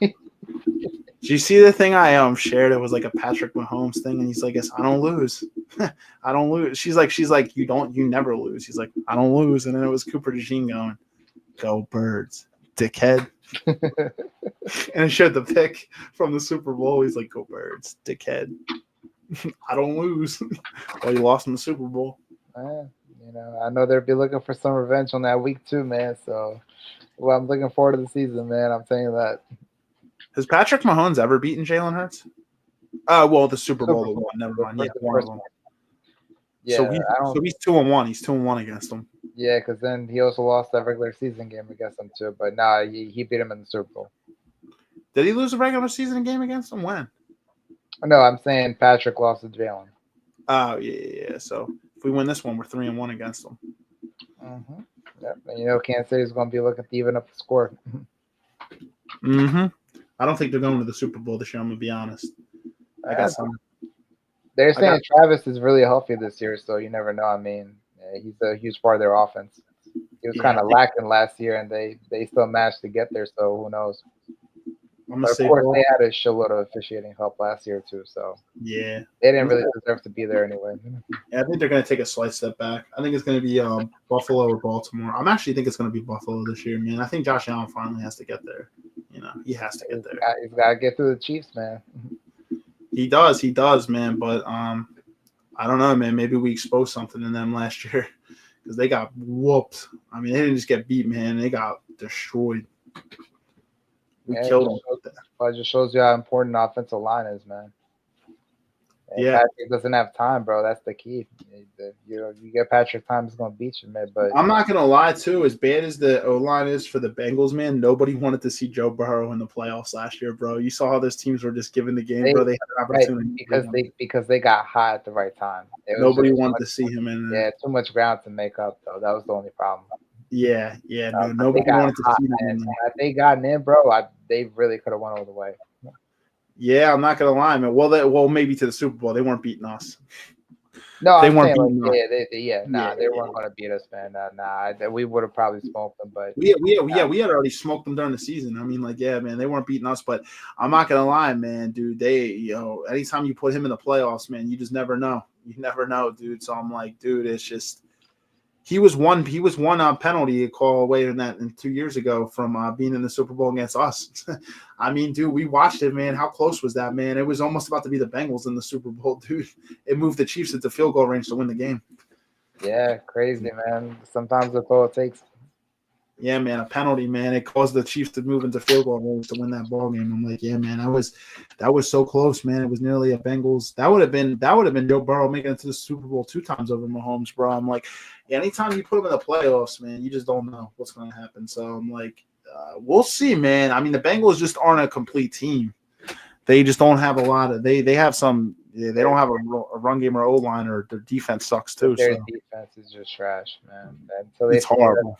Did you see the thing I shared? It was like a Patrick Mahomes thing, and he's like, "I don't lose, I don't lose." She's like, "You never lose." He's like, "I don't lose," and then it was Cooper DeJean going, "Go Birds, dickhead." And it showed the pick from the Super Bowl. He's like, "Go Birds, dickhead." I don't lose. Well, you lost in the Super Bowl. I know they'll be looking for some revenge on that week too, man. So, well, I'm looking forward to the season, man. I'm telling you that. Has Patrick Mahomes ever beaten Jalen Hurts? Well, the Super Bowl one. Never mind. Yeah, one of them. Yeah, So I don't. he's 2-1. He's 2-1 against them. Yeah, because then he also lost that regular season game against them too. But nah, he beat him in the Super Bowl. Did he lose a regular season game against them? When? No, I'm saying Patrick lost to Jalen. Oh yeah. So if we win this one, we're 3-1 against them. Mm-hmm. Yep. And Kansas City's going to be looking to even up the score. Mm-hmm. I don't think they're going to the Super Bowl this year. I'm gonna be honest. I got some. They're saying Travis is really healthy this year, so you never know. I mean, he's a huge part of their offense. He was kind of lacking last year, and they still managed to get there. So who knows? But of course, they had a shitload of officiating help last year too. So yeah, they didn't really deserve to be there anyway. Yeah, I think they're going to take a slight step back. I think it's going to be Buffalo or Baltimore. I'm actually think it's going to be Buffalo this year, man. I think Josh Allen finally has to get there. He has to get there. He's got to get through the Chiefs, man. He does, man. But I don't know, man. Maybe we exposed something in them last year because they got whooped. I mean, they didn't just get beat, man. They got destroyed. We killed them. It just shows you how important the offensive line is, man. And Patrick doesn't have time, bro. That's the key. You get Patrick time, he's gonna beat you, man. But I'm not gonna lie, too. As bad as the O line is for the Bengals, man, nobody wanted to see Joe Burrow in the playoffs last year, bro. You saw how those teams were just giving the game, bro. They had an opportunity because they got hot at the right time. Nobody wanted to see him in. Too much ground to make up, though. That was the only problem. Yeah, dude. Nobody wanted to see him. If they gotten in, bro, they really could have won all the way. Yeah, I'm not gonna lie, man. Well, maybe to the Super Bowl. They weren't beating us. No, they I'm weren't saying beating us. They weren't gonna beat us, man. We would have probably smoked them, but we had already smoked them during the season. I mean, man, they weren't beating us. But I'm not gonna lie, man, dude. Anytime you put him in the playoffs, man, you just never know. You never know, dude. So I'm like, dude, it's just. He was one penalty call away in 2 years ago from being in the Super Bowl against us. I mean, dude, we watched it, man. How close was that, man? It was almost about to be the Bengals in the Super Bowl, dude. It moved the Chiefs into field goal range to win the game. Yeah, crazy, man. Sometimes that's all it takes. Yeah, man, a penalty, man. It caused the Chiefs to move into field goal range to win that ball game. I'm like, yeah, man, that was so close, man. It was nearly a Bengals. That would have been Joe Burrow making it to the Super Bowl 2 times over Mahomes, bro. I'm like, anytime you put him in the playoffs, man, you just don't know what's going to happen. So I'm like, we'll see, man. I mean, the Bengals just aren't a complete team. They just don't have a lot of. They have some. They don't have a run game or O line, or their defense sucks too. Their defense is just trash, man. It's horrible.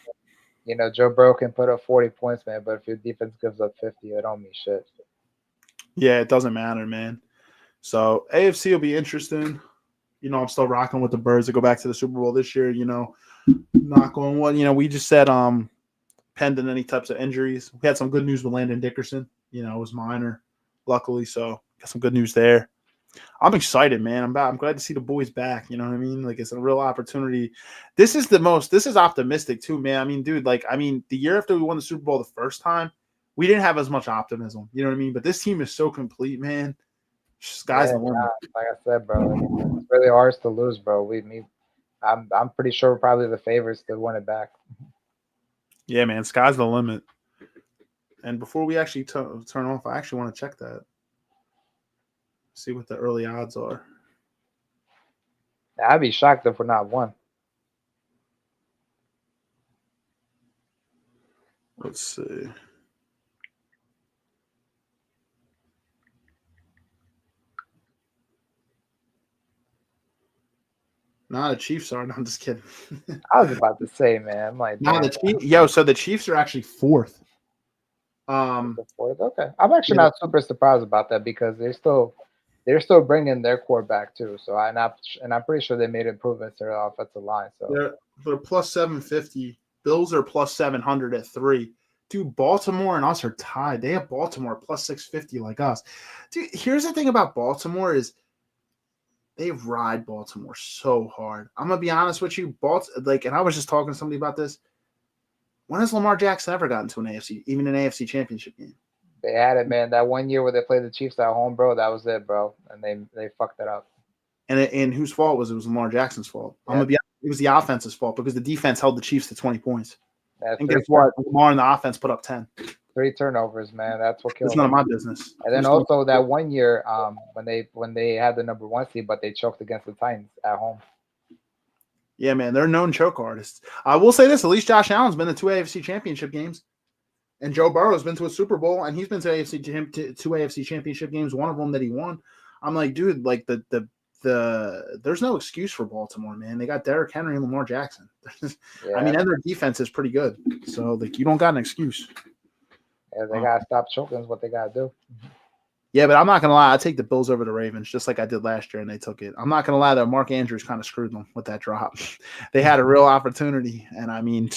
Joe Burrow can put up 40 points, man, but if your defense gives up 50, it don't mean shit. Yeah, it doesn't matter, man. So AFC will be interesting. I'm still rocking with the Birds to go back to the Super Bowl this year. Knock on wood. We just said pending any types of injuries. We had some good news with Landon Dickerson. It was minor, luckily. So got some good news there. I'm excited, man. I'm glad to see the boys back. You know what I mean? Like, it's a real opportunity. This is optimistic too, man. I mean, dude, the year after we won the Super Bowl the first time, we didn't have as much optimism. You know what I mean? But this team is so complete, man. Sky's the limit. Like I said, bro, it's really ours to lose, bro. I'm pretty sure we're probably the favorites to win it back. Yeah, man. Sky's the limit. And before we actually turn off, I actually want to check that. See what the early odds are. I'd be shocked if we're not one. Let's see. Nah, the Chiefs are. No, I'm just kidding. I was about to say, man. I'm like, no, the Chiefs. So the Chiefs are actually fourth. Okay, I'm actually not super surprised about that because they're still bringing their core back too. So I'm pretty sure they made improvements to their offensive line. So they're plus 750. Bills are plus 700 at 3. Dude, Baltimore and us are tied. They have Baltimore plus 650 like us. Dude, here's the thing about Baltimore is they ride Baltimore so hard. I'm gonna be honest with you, and I was just talking to somebody about this. When has Lamar Jackson ever gotten to an AFC championship game? They had it, man. That one year where they played the Chiefs at home, bro, that was it, bro. And they fucked it up. And whose fault was it? It was Lamar Jackson's fault. Yeah. It was the offense's fault because the defense held the Chiefs to 20 points. And guess what? Lamar and the offense put up 10. 3 turnovers, man. That's what killed them. It's none of my business. And then also that one year when they had the number 1 seed, but they choked against the Titans at home. Yeah, man, they're known choke artists. I will say this: at least Josh Allen's been to 2 AFC Championship games, and Joe Burrow's been to a Super Bowl, and he's been to two AFC Championship games. One of them that he won. I'm like, dude, like the there's no excuse for Baltimore, man. They got Derrick Henry and Lamar Jackson. Yeah. I mean, and their defense is pretty good, so like you don't got an excuse. Yeah, they gotta stop choking. Is what they gotta do. Yeah, but I'm not gonna lie. I take the Bills over the Ravens, just like I did last year, and they took it. I'm not gonna lie though. Mark Andrews kind of screwed them with that drop. They had a real opportunity, and I mean,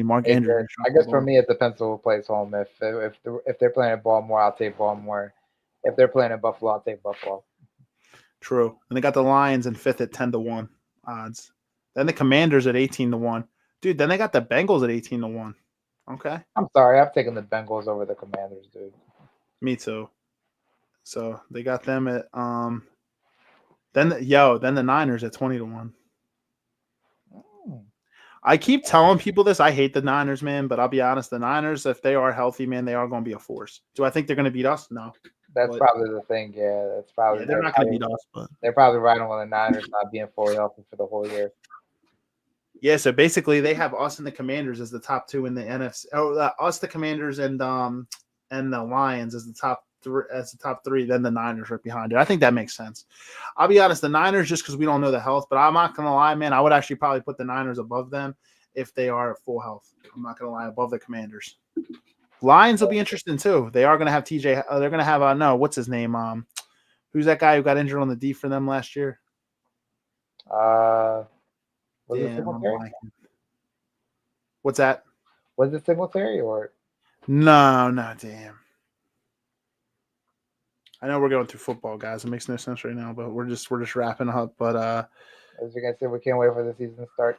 Mark Andrews. I guess for me, it depends on who plays home. If they're playing at Baltimore, I'll take Baltimore. If they're playing at Buffalo, I'll take Buffalo. True, and they got the Lions in 5th at 10-1 odds. Then the Commanders at 18-1. Dude, then they got the Bengals at 18-1. Okay, I'm sorry, I've taken the Bengals over the Commanders, dude. me too. So they got them at then the Niners at 20-1. I keep telling people this. I hate the Niners, man, but I'll be honest, the Niners, if they are healthy, man, they are going to be a force. Do I think they're going to beat us? No. That's probably the thing. Yeah, that's probably. Yeah, they're not going to beat us, but they're probably right on the Niners not being fully healthy for the whole year. Yeah, so basically they have us and the Commanders as the top two in the NFC. Oh, us, the Commanders, and the Lions as the top three. Then the Niners right behind it. I think that makes sense. I'll be honest, the Niners just because we don't know the health, but I'm not gonna lie, man. I would actually probably put the Niners above them if they are at full health. I'm not gonna lie, above the Commanders. Lions will be interesting too. They are gonna have TJ. They're gonna have what's his name? Who's that guy who got injured on the D for them last year? Was it Singletary? What's that? Was it Singletary or? No, damn. I know we're going through football, guys. It makes no sense right now, but we're just wrapping up. But as you guys said, we can't wait for the season to start.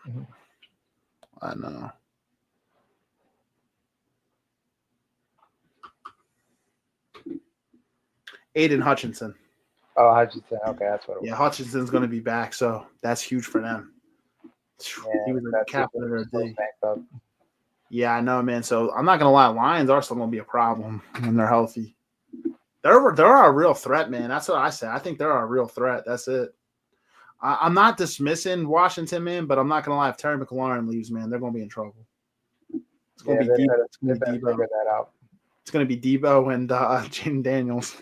I know. Aiden Hutchinson. Oh, Hutchinson. Okay, that's what it was. Yeah, Hutchinson's going to be back, so that's huge for them. Yeah, he was a captain of the day. Up. Yeah, I know, man. So I'm not going to lie. Lions are still going to be a problem when they're healthy. They're a real threat, man. That's what I said. I think they're a real threat. That's it. I'm not dismissing Washington, man, but I'm not going to lie. If Terry McLaurin leaves, man, they're going to be in trouble. It's going to be Debo. It's going to be Debo. Figure that out. It's going to be Debo and Jaden Daniels.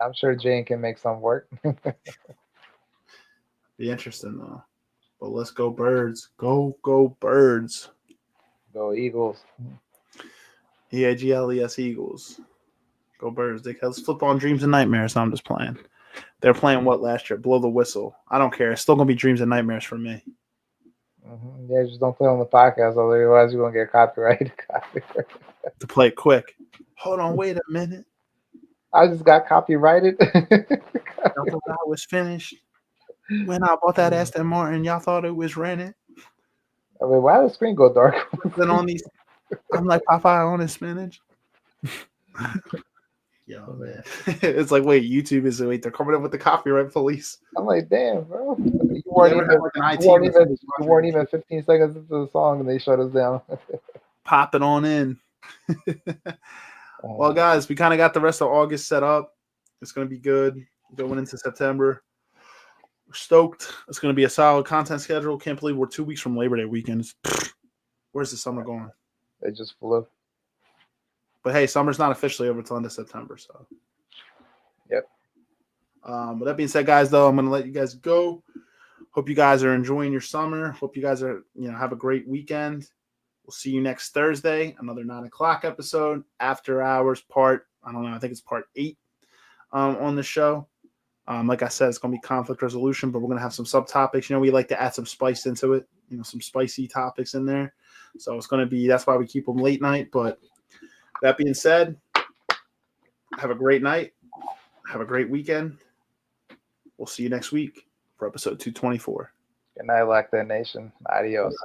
I'm sure Jane can make some work. Be interesting, though. But let's go Birds. Go Birds. Go Eagles. EAGLES Eagles. Go Birds. They cause football and dreams and nightmares. So I'm just playing. They're playing what last year? Blow the whistle. I don't care. It's still gonna be dreams and nightmares for me. Mm-hmm. Yeah, just don't play on the podcast, otherwise you're gonna get copyrighted. To play it quick. Hold on, wait a minute. I just got copyrighted. I thought I was finished. When I bought that Aston Martin, y'all thought it was rented. I mean, why does the screen go dark? Then on these, I'm like Popeye on his spinach. Yo, man. It's like, they're coming up with the copyright police. I'm like, damn, bro. You weren't even 15 seconds into the song and they shut us down. Pop it on in. Well, guys, we kind of got the rest of August set up. It's going to be good going into September. We're stoked. It's going to be a solid content schedule. Can't believe we're 2 weeks from Labor Day weekend. Where's the summer going? It just flew. But hey, summer's not officially over until end of September. So, yep. With that being said, guys, though, I'm going to let you guys go. Hope you guys are enjoying your summer. Hope you guys are, have a great weekend. We'll see you next Thursday. Another 9:00 episode. After hours part. I don't know. I think it's part 8 on the show. Like I said, it's going to be conflict resolution, but we're going to have some subtopics. We like to add some spice into it. Some spicy topics in there. So it's going to be. That's why we keep them late night. But that being said, have a great night. Have a great weekend. We'll see you next week for episode 224. Good night, Lockdown Nation. Adios.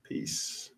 Peace.